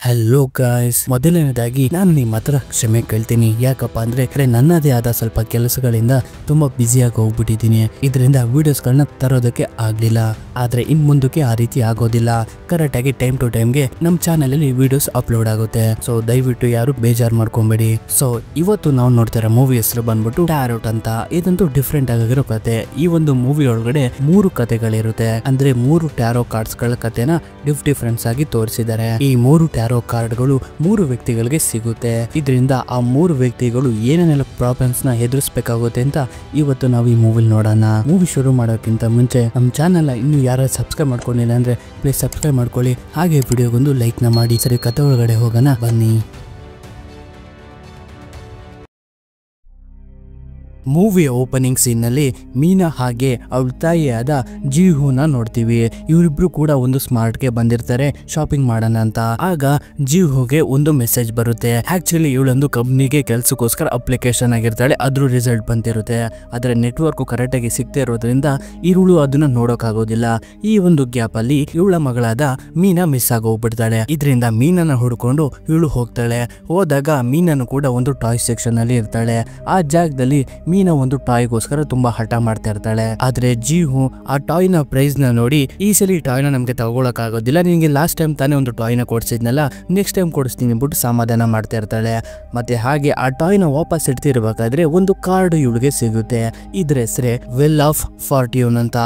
Hello guys, ಮೊದಲನೇದಾಗಿ ನಾನು ನಿಮ್ಮ ಹತ್ರ ಕ್ಷಮೆ ಕೇಳ್ತೀನಿ. ಯಾಕಪ್ಪ ಅಂದ್ರೆ ನನ್ನದೇ ಆದ ಸ್ವಲ್ಪ ಕೆಲಸಗಳಿಂದ ತುಂಬಾ ಬ್ಯುಸಿಯಾಗಿ ಹೋಗ್ಬಿಟ್ಟಿದ್ದೀನಿ. ಇದರಿಂದ ವಿಡಿಯೋಸ್ಗಳನ್ನ ತರೋದಕ್ಕೆ ಆಗ್ಲಿಲ್ಲ. ಆದ್ರೆ ಇನ್ ಮುಂದಕ್ಕೆ ಆ ರೀತಿ ಆಗೋದಿಲ್ಲ. ಕರೆಕ್ಟ್ ಆಗಿ ಟೈಮ್ ಟು ಟೈಮ್ಗೆ ನಮ್ಮ ಚಾನೆಲ್ ಅಲ್ಲಿ ವಿಡಿಯೋಸ್ ಅಪ್ಲೋಡ್ ಆಗುತ್ತೆ. ಸೊ ದಯವಿಟ್ಟು ಯಾರು ಬೇಜಾರು ಮಾಡ್ಕೊಂಬೇಡಿ. ಸೊ ಇವತ್ತು ನಾವು ನೋಡ್ತಿರೋ ಮೂವಿ ಹೆಸರು ಬಂದ್ಬಿಟ್ಟು ಟ್ಯಾರೋಟ್ ಅಂತ. ಇದಂತೂ ಡಿಫ್ರೆಂಟ್ ಆಗಿರೋ ಕತೆ. ಈ ಒಂದು ಮೂವಿ ಒಳಗಡೆ 3 ಕತೆಗಳಿರುತ್ತೆ. ಅಂದ್ರೆ 3 ಟ್ಯಾರೋ ಕಾರ್ಡ್ಸ್ ಗಳ ಕತೆನ ಡಿಫ್ರೆನ್ಸ್ ಆಗಿ ತೋರಿಸಿದ್ದಾರೆ. ಈ 3 ಟ್ಯಾರೋ ಕಾರ್ಡ್ಗಳು 3 ವ್ಯಕ್ತಿಗಳಿಗೆ ಸಿಗುತ್ತೆ. ಇದರಿಂದ ಆ 3 ವ್ಯಕ್ತಿಗಳು ಏನೇನೆಲ್ಲ ಪ್ರಾಬ್ಲಮ್ಸ್ ನ ಎದುರಿಸಬೇಕಾಗುತ್ತೆ ಅಂತ ಇವತ್ತು ನಾವು ಈ ಮೂವಿ ನೋಡೋಣ. ಮೂವಿ ಶುರು ಮಾಡೋಕ್ಕಿಂತ ಮುಂಚೆ ನಮ್ಮ ಚಾನೆಲ್ ಇನ್ನು ಯಾರು ಸಬ್ಸ್ಕ್ರೈಬ್ ಮಾಡ್ಕೊಂಡಿಲ್ಲ ಅಂದ್ರೆ ಪ್ಲೀಸ್ ಸಬ್ಸ್ಕ್ರೈಬ್ ಮಾಡ್ಕೊಳ್ಳಿ. ಹಾಗೆ ವಿಡಿಯೋಗೊಂದು ಲೈಕ್ ನ ಮಾಡಿ. ಸರಿ, ಕತೆ ಒಳಗಡೆ ಹೋಗೋಣ ಬನ್ನಿ. ಮೂವಿಯ ಓಪನಿಂಗ್ ಸೀನ್ ನಲ್ಲಿ ಮೀನಾ ಹಾಗೆ ಅವಳ ತಾಯಿಯಾದ ಜೀಹುನ ನೋಡ್ತೀವಿ. ಇವರಿಬ್ರು ಕೂಡ ಒಂದು ಸ್ಮಾರ್ಟ್ ಗೆ ಬಂದಿರ್ತಾರೆ ಶಾಪಿಂಗ್ ಮಾಡೋಣ ಅಂತ. ಆಗ ಜೀಹುಗೆ ಒಂದು ಮೆಸೇಜ್ ಬರುತ್ತೆ. ಆಕ್ಚುಲಿ ಇವಳೊಂದು ಕಂಪ್ನಿಗೆ ಕೆಲ್ಸಕ್ಕೋಸ್ಕರ ಅಪ್ಲಿಕೇಶನ್ ಆಗಿರ್ತಾಳೆ. ಅದ್ರ ರಿಸಲ್ಟ್ ಬಂದಿರುತ್ತೆ. ಆದ್ರೆ ನೆಟ್ವರ್ಕ್ ಕರೆಕ್ಟ್ ಆಗಿ ಸಿಗ್ತಾ ಇರೋದ್ರಿಂದ ಇವಳು ಅದನ್ನ ನೋಡೋಕ್ಕಾಗೋದಿಲ್ಲ. ಈ ಒಂದು ಗ್ಯಾಪ್ ಅಲ್ಲಿ ಇವಳ ಮಗಳಾದ ಮೀನಾ ಮಿಸ್ ಆಗಿ ಹೋಗ್ಬಿಡ್ತಾಳೆ. ಇದರಿಂದ ಮೀನನ್ನ ಹುಡ್ಕೊಂಡು ಇವಳು ಹೋಗ್ತಾಳೆ. ಹೋದಾಗ ಮೀನನ್ನು ಕೂಡ ಒಂದು ಟಾಯ್ ಸೆಕ್ಷನ್ ಅಲ್ಲಿ ಇರ್ತಾಳೆ. ಆ ಜಾಗದಲ್ಲಿ ಮೀನಾ ಒಂದು ಟಾಯ್ಗೋಸ್ಕರ ತುಂಬಾ ಹಠ ಮಾಡ್ತಾ ಇರ್ತಾಳೆ. ಆದ್ರೆ ಜೀಹು ಆ ಟಾಯ್ ನ ಪ್ರೈಸ್ ನ ನೋಡಿ, ಈ ಸಲ ಟಾಯ್ ನ ನಮ್ಗೆ ತಗೊಳಕ್ ಆಗೋದಿಲ್ಲ, ನಿನ್ಗೆ ಲಾಸ್ಟ್ ಟೈಮ್ ತಾನೇ ಒಂದು ಟಾಯ್ ನ ಕೊಡ್ಸಿದ್ನಲ್ಲ, ನೆಕ್ಸ್ಟ್ ಟೈಮ್ ಕೊಡಿಸ್ತೀನಿ ಅಂದ್ಬಿಟ್ಟು ಸಮಾಧಾನ ಮಾಡ್ತಾ ಇರ್ತಾಳೆ. ಮತ್ತೆ ಹಾಗೆ ಆ ಟಾಯ್ ನ ವಾಪಸ್ ಇಡ್ತಿರ್ಬೇಕಾದ್ರೆ ಒಂದು ಕಾರ್ಡ್ ಇವಳಿಗೆ ಸಿಗುತ್ತೆ. ಇದ್ರ ಹೆಸರೇ ವೆಲ್ ಆಫ್ ಫಾರ್ಟ್ಯೂನ್ ಅಂತ.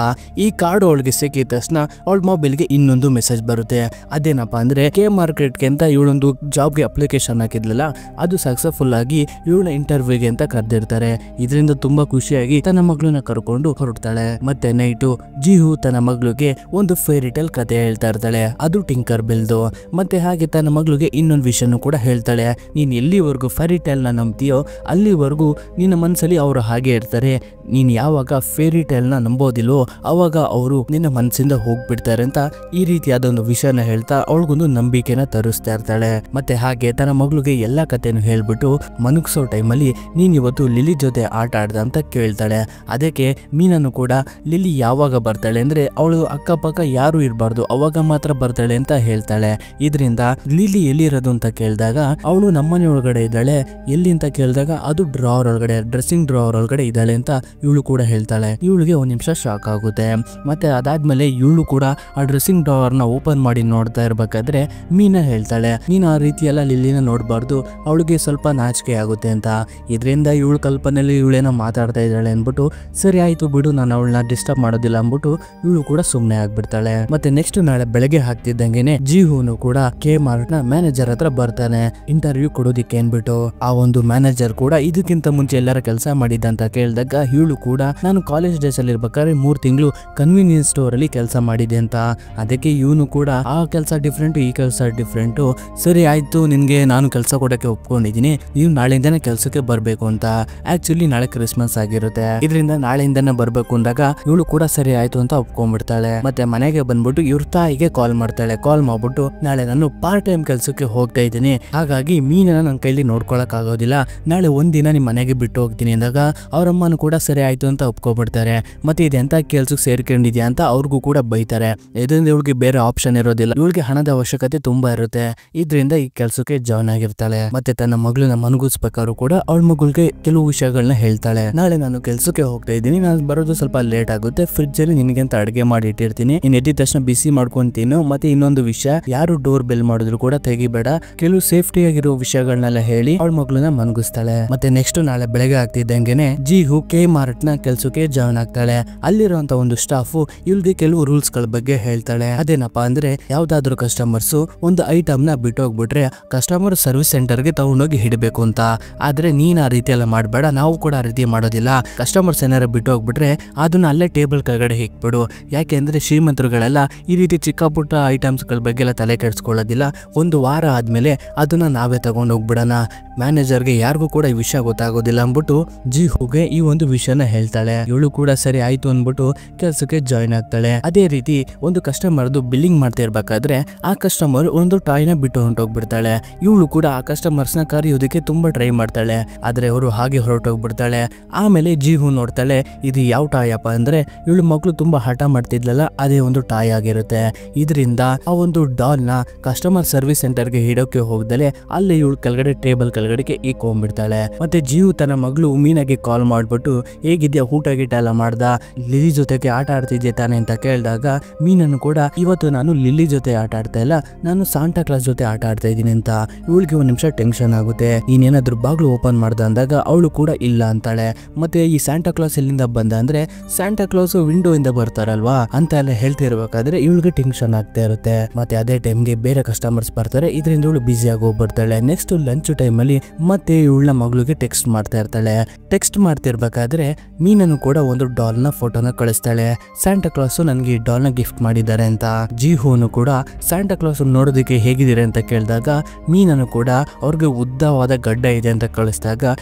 ಈ ಕಾರ್ಡ್ ಅವಳಿಗೆ ಸಿಕ್ಕಿದ ತಕ್ಷಣ ಅವಳ ಮೊಬೈಲ್ಗೆ ಇನ್ನೊಂದು ಮೆಸೇಜ್ ಬರುತ್ತೆ. ಅದೇನಪ್ಪ ಅಂದ್ರೆ ಕೆ ಮಾರ್ಕೆಟ್ಗೆ ಅಂತ ಇವಳೊಂದು ಜಾಬ್ಗೆ ಅಪ್ಲಿಕೇಶನ್ ಹಾಕಿದ್ಲಲ್ಲ, ಅದು ಸಕ್ಸಸ್ಫುಲ್ ಆಗಿ ಇವಳ ಇಂಟರ್ವ್ಯೂಗೆ ಅಂತ ಕರೆದಿರ್ತಾರೆ. ಇದರಿಂದ ತುಂಬಾ ಖುಷಿಯಾಗಿ ತನ್ನ ಮಗಳನ್ನ ಕರ್ಕೊಂಡು ಹೊರಡ್ತಾಳೆ. ಮತ್ತೆ ನೈಟು ಜೀಹು ತನ್ನ ಮಗಳಿಗೆ ಒಂದು ಫೇರಿ ಟೇಲ್ ಕತೆ ಹೇಳ್ತಾ ಇರ್ತಾಳೆ. ಅದು ಟಿಂಕರ್ ಬೆಲ್ದು. ಮತ್ತೆ ಹಾಗೆ ತನ್ನ ಮಗಳಿಗೆ ಇನ್ನೊಂದು ವಿಷಯನೂ ಕೂಡ ಹೇಳ್ತಾಳೆ. ನೀನ್ ಎಲ್ಲಿವರೆಗೂ ಫೇರಿ ಟೇಲ್ ನ ನಂಬ್ತೀಯೋ ಅಲ್ಲಿವರೆಗೂ ನಿನ್ನ ಮನಸ್ಸಲ್ಲಿ ಅವರು ಹಾಗೆ ಇರ್ತಾರೆ. ನೀನ್ ಯಾವಾಗ ಫೇರಿ ಟೇಲ್ ನ ನಂಬೋದಿಲ್ಲೋ ಅವಾಗ ಅವರು ನಿನ್ನ ಮನಸ್ಸಿಂದ ಹೋಗ್ಬಿಡ್ತಾರೆ ಅಂತ ಈ ರೀತಿಯಾದ ಒಂದು ವಿಷಯನ ಹೇಳ್ತಾ ಅವಳಿಗೊಂದು ನಂಬಿಕೆನ ತರಿಸ್ತಾ ಇರ್ತಾಳೆ. ಮತ್ತೆ ಹಾಗೆ ತನ್ನ ಮಗಳಿಗೆ ಎಲ್ಲಾ ಕತೆನೂ ಹೇಳ್ಬಿಟ್ಟು ಮನಗ್ಸೋ ಟೈಮಲ್ಲಿ ನೀನ್ ಇವತ್ತು ಲಿಲಿ ಜೊತೆ ಆಟ ಆಡ್ದ ಅಂತ ಕೇಳ್ತಾಳೆ. ಅದಕ್ಕೆ ಮೀನನ್ನು ಕೂಡ ಲಿಲಿ ಯಾವಾಗ ಬರ್ತಾಳೆ ಅಂದ್ರೆ ಅವಳು ಅಕ್ಕಪಕ್ಕ ಯಾರು ಇರಬಾರ್ದು, ಅವಾಗ ಮಾತ್ರ ಬರ್ತಾಳೆ ಅಂತ ಹೇಳ್ತಾಳೆ. ಇದರಿಂದ ಲಿಲಿ ಎಲ್ಲಿರೋದು ಅಂತ ಕೇಳಿದಾಗ ಅವಳು ನಮ್ಮನೆ ಒಳಗಡೆ ಇದ್ದಾಳೆ. ಎಲ್ಲಿ ಅಂತ ಕೇಳಿದಾಗ ಅದು ಡ್ರಾವರ್ ಒಳಗಡೆ, ಡ್ರೆಸ್ಸಿಂಗ್ ಡ್ರಾವರ್ ಒಳಗಡೆ ಇದ್ದಾಳೆ ಅಂತ ಇವಳು ಕೂಡ ಹೇಳ್ತಾಳೆ. ಇವಳಿಗೆ ಒಂದ್ ನಿಮಿಷ ಶಾಕ್ ಆಗುತ್ತೆ. ಮತ್ತೆ ಅದಾದ್ಮೇಲೆ ಇವಳು ಕೂಡ ಆ ಡ್ರೆಸ್ಸಿಂಗ್ ಡ್ರಾವರ್ ನ ಓಪನ್ ಮಾಡಿ ನೋಡ್ತಾ ಇರ್ಬೇಕಾದ್ರೆ ಮೀನಾ ಹೇಳ್ತಾಳೆ, ನೀನ್ ಆ ರೀತಿ ಎಲ್ಲ ಲಿಲಿನ ನೋಡ್ಬಾರ್ದು, ಅವಳಿಗೆ ಸ್ವಲ್ಪ ನಾಚಿಕೆ ಆಗುತ್ತೆ ಅಂತ. ಇದರಿಂದ ಇವಳು ಕಲ್ಪನೆಯಲ್ಲಿ ಇವಳೇನೋ ಮಾತಾಡ್ತಾ ಇದ್ದಾಳೆ ಅನ್ಬಿಟ್ಟು ಸರಿ ಆಯ್ತು ಬಿಡು, ನಾನು ಅವಳನ್ನ ಡಿಸ್ಟರ್ಬ್ ಮಾಡೋದಿಲ್ಲ ಅಂದ್ಬಿಟ್ಟು ಇವಳು ಕೂಡ ಸುಮ್ನೆ ಆಗ್ಬಿಡ್ತಾಳೆ. ಮತ್ತೆ ನೆಕ್ಸ್ಟ್ ನಾಳೆ ಬೆಳಗ್ಗೆ ಹಾಕ್ತಿದ್ದಂಗೆನೆ ಜೀಹುನು ಕೂಡ ಕೆ ಮಾರ್ಟ್ ನ ಮ್ಯಾನೇಜರ್ ಹತ್ರ ಬರ್ತಾನೆ ಇಂಟರ್ವ್ಯೂ ಕೊಡೋದಿಕ್ಕೆ ಅನ್ಬಿಟ್ಟು. ಆ ಒಂದು ಮ್ಯಾನೇಜರ್ ಕೂಡ ಇದಕ್ಕಿಂತ ಮುಂಚೆ ಎಲ್ಲರ ಕೆಲಸ ಮಾಡಿದ್ದ ಅಂತ ಕೇಳಿದಾಗ ಇವಳು ಕೂಡ ನಾನು ಕಾಲೇಜ್ ಡೇಸ್ ಅಲ್ಲಿ ಇರ್ಬೇಕಾದ್ರೆ 3 ತಿಂಗಳು ಕನ್ವೀನಿಯನ್ಸ್ ಸ್ಟೋರ್ ಅಲ್ಲಿ ಕೆಲಸ ಮಾಡಿದೆ ಅಂತ. ಅದಕ್ಕೆ ಇವನು ಕೂಡ ಆ ಕೆಲಸ ಡಿಫ್ರೆಂಟ್, ಈ ಕೆಲಸ ಡಿಫ್ರೆಂಟ್, ಸರಿ ಆಯ್ತು ನಿನ್ಗೆ ನಾನು ಕೆಲಸ ಕೊಡಕ್ಕೆ ಒಪ್ಕೊಂಡಿದೀನಿ, ನೀವು ನಾಳೆಯಿಂದಾನೆ ಕೆಲಸಕ್ಕೆ ಬರ್ಬೇಕು ಅಂತ. ಆಕ್ಚುಲಿ ನಾಳೆ ಕ್ರಿಸ್ಮಸ್ ಆಗಿರುತ್ತೆ. ಇದರಿಂದ ನಾಳೆಯಿಂದಾನೆ ಬರ್ಬೇಕು ಅಂದಾಗ ಇವಳು ಕೂಡ ಸರಿ ಆಯ್ತು ಅಂತ ಒಪ್ಕೊಂಡ್ಬಿಡ್ತಾಳೆ. ಮತ್ತೆ ಮನೆಗೆ ಬಂದ್ಬಿಟ್ಟು ಇವ್ರ ತಾಯಿಗೆ ಕಾಲ್ ಮಾಡ್ತಾಳೆ. ಕಾಲ್ ಮಾಡ್ಬಿಟ್ಟು ನಾಳೆ ನಾನು ಪಾರ್ಟ್ ಟೈಮ್ ಕೆಲಸಕ್ಕೆ ಹೋಗ್ತಾ ಇದ್ದೀನಿ, ಹಾಗಾಗಿ ಮೀನನ್ನ ನನ್ನ ಕೈಲಿ ನೋಡ್ಕೊಳಕ್ ಆಗೋದಿಲ್ಲ, ನಾಳೆ ಒಂದಿನ ನಿಮ್ ಮನೆಗೆ ಬಿಟ್ಟು ಹೋಗ್ತೀನಿ ಅಂದಾಗ ಅವ್ರಮ್ಮನು ಕೂಡ ಸರಿ ಆಯ್ತು ಅಂತ ಒಪ್ಕೊಬಿಡ್ತಾರೆ. ಮತ್ತೆ ಇದೆಂತ ಕೆಲ್ಸಕ್ಕೆ ಸೇರ್ಕೊಂಡಿದ್ಯಾ ಅಂತ ಅವ್ರಿಗೂ ಕೂಡ ಬೈತಾರೆ. ಇದರಿಂದ ಇವಳಿಗೆ ಬೇರೆ ಆಪ್ಷನ್ ಇರೋದಿಲ್ಲ, ಇವಳಿಗೆ ಹಣದ ಅವಶ್ಯಕತೆ ತುಂಬಾ ಇರುತ್ತೆ. ಇದರಿಂದ ಈ ಕೆಲ್ಸಕ್ಕೆ ಜಾಯ್ನ್ ಆಗಿರ್ತಾಳೆ. ಮತ್ತೆ ತನ್ನ ಮಗಳನ್ನ ಮನಗಿಸ್ಬೇಕಾದ್ರು ಕೂಡ ಅವಳ ಮಗಳಿಗೆ ಕೆಲವು ವಿಷಯಗಳನ್ನ ಹೇಳ್ತಾಳೆ. ನಾಳೆ ನಾನು ಕೆಲ್ಸಕ್ಕೆ ಹೋಗ್ತಾ ಇದ್ದೀನಿ, ನಾನು ಬರೋದು ಸ್ವಲ್ಪ ಲೇಟ್ ಆಗುತ್ತೆ, ಫ್ರಿಡ್ಜ್ ಅಲ್ಲಿ ನಿನಗೆ ಅಂತ ಅಡಿಗೆ ಮಾಡಿ ಇಟ್ಟಿರ್ತೀನಿ, ನೀನ್ ಎದ್ದ ತಕ್ಷಣ ಬಿಸಿ ಮಾಡ್ಕೊಂತೀನಿ. ಮತ್ತೆ ಇನ್ನೊಂದು ವಿಷಯ, ಯಾರು ಡೋರ್ ಬೆಲ್ ಮಾಡಿದ್ರು ಕೂಡ ತೆಗಿಬೇಡ, ಕೆಲವು ಸೇಫ್ಟಿ ಆಗಿರೋ ವಿಷಯಗಳನ್ನೆಲ್ಲ ಹೇಳಿ ಅವಳ ಮಗಳನ್ನ ಮನಗಿಸ್ತಾಳೆ. ಮತ್ತೆ ನೆಕ್ಸ್ಟ್ ನಾಳೆ ಬೆಳಗ್ಗೆ ಆಗ್ತಿದ್ದಂಗೆನೆ ಜೀಹು ಕೆ ಮಾರ್ಟ್ ನ ಕೆಲ್ಸಕ್ಕೆ ಜಾಯ್ನ್ ಆಗ್ತಾಳೆ. ಅಲ್ಲಿರುವಂತ ಒಂದು ಸ್ಟಾಫ್ ಇಲ್ದೆ ಕೆಲವು ರೂಲ್ಸ್ ಗಳ ಬಗ್ಗೆ ಹೇಳ್ತಾಳೆ. ಅದೇನಪ್ಪಾ ಅಂದ್ರೆ ಯಾವ್ದಾದ್ರು ಕಸ್ಟಮರ್ಸ್ ಒಂದು ಐಟಮ್ ನ ಬಿಟ್ಟೋಗ್ಬಿಟ್ರೆ ಕಸ್ಟಮರ್ ಸರ್ವಿಸ್ ಸೆಂಟರ್ ಗೆ ತಗೊಂಡೋಗಿ ಹಿಡಬೇಕು ಅಂತ. ಆದ್ರೆ ನೀನ್ ಆ ರೀತಿ ಎಲ್ಲ ಮಾಡ್ಬೇಡ, ನಾವು ಕೂಡ ಆ ರೀತಿ ಮಾಡೋದಿಲ್ಲ. ಕಸ್ಟಮರ್ಸ್ ಏನಾರ ಬಿಟ್ಟು ಹೋಗ್ಬಿಟ್ರೆ ಅದನ್ನ ಅಲ್ಲೇ ಟೇಬಲ್ ಕೆಳಗಡೆ ಹಿಕ್ಬಿಡು. ಯಾಕೆಂದ್ರೆ ಶ್ರೀಮಂತರುಗಳೆಲ್ಲ ಈ ರೀತಿ ಚಿಕ್ಕ ಪುಟ್ಟ ಐಟಮ್ಸ್ ಗಳ ಬಗ್ಗೆ ಎಲ್ಲ ತಲೆ ಕೆಡಿಸ್ಕೊಳ್ಳೋದಿಲ್ಲ. ಒಂದು ವಾರ ಆದ್ಮೇಲೆ ಅದನ್ನ ನಾವೇ ತಗೊಂಡು ಹೋಗ್ಬಿಡೋಣ. ಮ್ಯಾನೇಜರ್ಗೆ ಯಾರಿಗೂ ಕೂಡ ಈ ವಿಷಯ ಗೊತ್ತಾಗೋದಿಲ್ಲ ಅಂದ್ಬಿಟ್ಟು ಜೀಹುಗೆ ಈ ಒಂದು ವಿಷಯ ವಿಷಯನ ಹೇಳ್ತಾಳೆ. ಇವಳು ಕೂಡ ಸರಿ ಆಯ್ತು ಅಂದ್ಬಿಟ್ಟು ಕೆಲಸಕ್ಕೆ ಜಾಯಿನ್ ಆಗ್ತಾಳೆ. ಅದೇ ರೀತಿ ಒಂದು ಕಸ್ಟಮರ್ದು ಬಿಲ್ಲಿಂಗ್ ಮಾಡ್ತಾ ಇರ್ಬೇಕಾದ್ರೆ ಆ ಕಸ್ಟಮರ್ ಒಂದು ಟಾಯ್ನ ಬಿಟ್ಟು ಹೊರಟೋಗ್ಬಿಡ್ತಾಳೆ. ಇವಳು ಕೂಡ ಆ ಕಸ್ಟಮರ್ಸ್ ನ ಕರೆಯೋದಕ್ಕೆ ತುಂಬಾ ಟ್ರೈ ಮಾಡ್ತಾಳೆ, ಆದ್ರೆ ಅವರು ಹಾಗೆ ಹೊರಟೋಗ್ಬಿಡ್ತಾಳೆ. ಆಮೇಲೆ ಜೀಹು ನೋಡ್ತಾಳೆ, ಇದು ಯಾವ ಟಾಯ್ ಅಪ್ಪ ಅಂದ್ರೆ ಇವಳು ಮಗಳು ತುಂಬಾ ಹಠ ಮಾಡ್ತಿದ್ಲಲ್ಲ ಅದೇ ಒಂದು ಟಾಯ್ ಆಗಿರುತ್ತೆ. ಇದರಿಂದ ಆ ಒಂದು ಡಾಲ್ ನ ಕಸ್ಟಮರ್ ಸರ್ವಿಸ್ ಸೆಂಟರ್ಗೆ ಹಿಡೋಕೆ ಹೋಗ್ದಲೆ ಅಲ್ಲಿ ಇವಳು ಕೆಳಗಡೆ ಟೇಬಲ್ ಕೆಳಗಡೆಗೆ ಇಕ್ಕೊಂಡ್ಬಿಡ್ತಾಳೆ. ಮತ್ತೆ ಜೀಹು ತನ್ನ ಮಗಳು ಮೀನಾಗೆ ಕಾಲ್ ಮಾಡ್ಬಿಟ್ಟು ಹೇಗಿದ್ಯಾ, ಊಟ ಗೀಟ ಎಲ್ಲ ಮಾಡ್ದ, ಲಿಲಿ ಜೊತೆಗೆ ಆಟ ಆಡ್ತಿದ್ಯಾ ತಾನೆ ಅಂತ ಕೇಳಿದಾಗ ಮೀನನ್ನು ಕೂಡ ಇವತ್ತು ನಾನು ಲಿಲಿ ಜೊತೆ ಆಟ ಆಡ್ತಾ ಇಲ್ಲ, ನಾನು ಸಾಂಟಾ ಕ್ಲಾಸ್ ಜೊತೆ ಆಟ ಆಡ್ತಾ ಇದ್ದೀನಿ ಅಂತ. ಇವಳಿಗೆ ಒಂದ್ ನಿಮಿಷ ಟೆನ್ಷನ್ ಆಗುತ್ತೆ. ನೀನೇನಾದ್ರೂ ಬಾಗ್ಲು ಓಪನ್ ಮಾಡ್ದ ಅಂದಾಗ ಅವಳು ಕೂಡ ಇಲ್ಲ ಅಂತಾಳೆ. ಮತ್ತೆ ಈ ಸ್ಯಾಂಟಾ ಕ್ಲಾಸ್ ಎಲ್ಲಿಂದ ಬಂದ ಅಂದ್ರೆ ಸ್ಯಾಂಟಾ ಕ್ಲಾಸ್ ವಿಂಡೋ ಇಂದ ಬರ್ತಾರಲ್ವಾ ಅಂತ ಎಲ್ಲ ಹೇಳ್ತಿರ್ಬೇಕಾದ್ರೆ ಇವಳಿಗೆ ಟೆನ್ಷನ್ ಆಗ್ತಾ ಇರುತ್ತೆ. ಮತ್ತೆ ಅದೇ ಟೈಮ್ಗೆ ಬೇರೆ ಕಸ್ಟಮರ್ಸ್ ಬರ್ತಾರೆ, ಇದರಿಂದ ಇವಳು ಬಿಸಿ ಆಗಿ ಹೋಗ್ಬಿಡ್ತಾಳೆ. ನೆಕ್ಸ್ಟ್ ಲಂಚ್ ಟೈಮ್ ಅಲ್ಲಿ ಮತ್ತೆ ಇವಳ ಮಗಳಿಗೆ ಟೆಕ್ಸ್ಟ್ ಮಾಡ್ತಾ ಇರ್ತಾಳೆ. ಟೆಕ್ಸ್ಟ್ ಮಾಡ್ತಿರ್ಬೇಕಾದ್ರೆ ಮೀನನ್ನು ಕೂಡ ಒಂದು ಡಾಲ್ ನ ಫೋಟೋನ ಕಳಿಸ್ತಾಳೆ. ಸ್ಯಾಂಟಾ ಕ್ಲಾಸ್ ನನ್ಗೆ ಈ ಡಾಲ್ ನ ಗಿಫ್ಟ್ ಮಾಡಿದ್ದಾರೆ ಅಂತ. ಜೀಹುನು ಕೂಡ ಸ್ಯಾಂಟಾ ಕ್ಲಾಸ್ ನೋಡೋದಕ್ಕೆ ಹೇಗಿದ್ದೀರಾ ಅಂತ ಕೇಳಿದಾಗ ಮೀನನ್ನು ಕೂಡ ಅವ್ರಿಗೆ ಉದ್ದವಾದ ಗಡ್ಡ ಇದೆ ಅಂತ ಕಳಿಸಿದಾಗ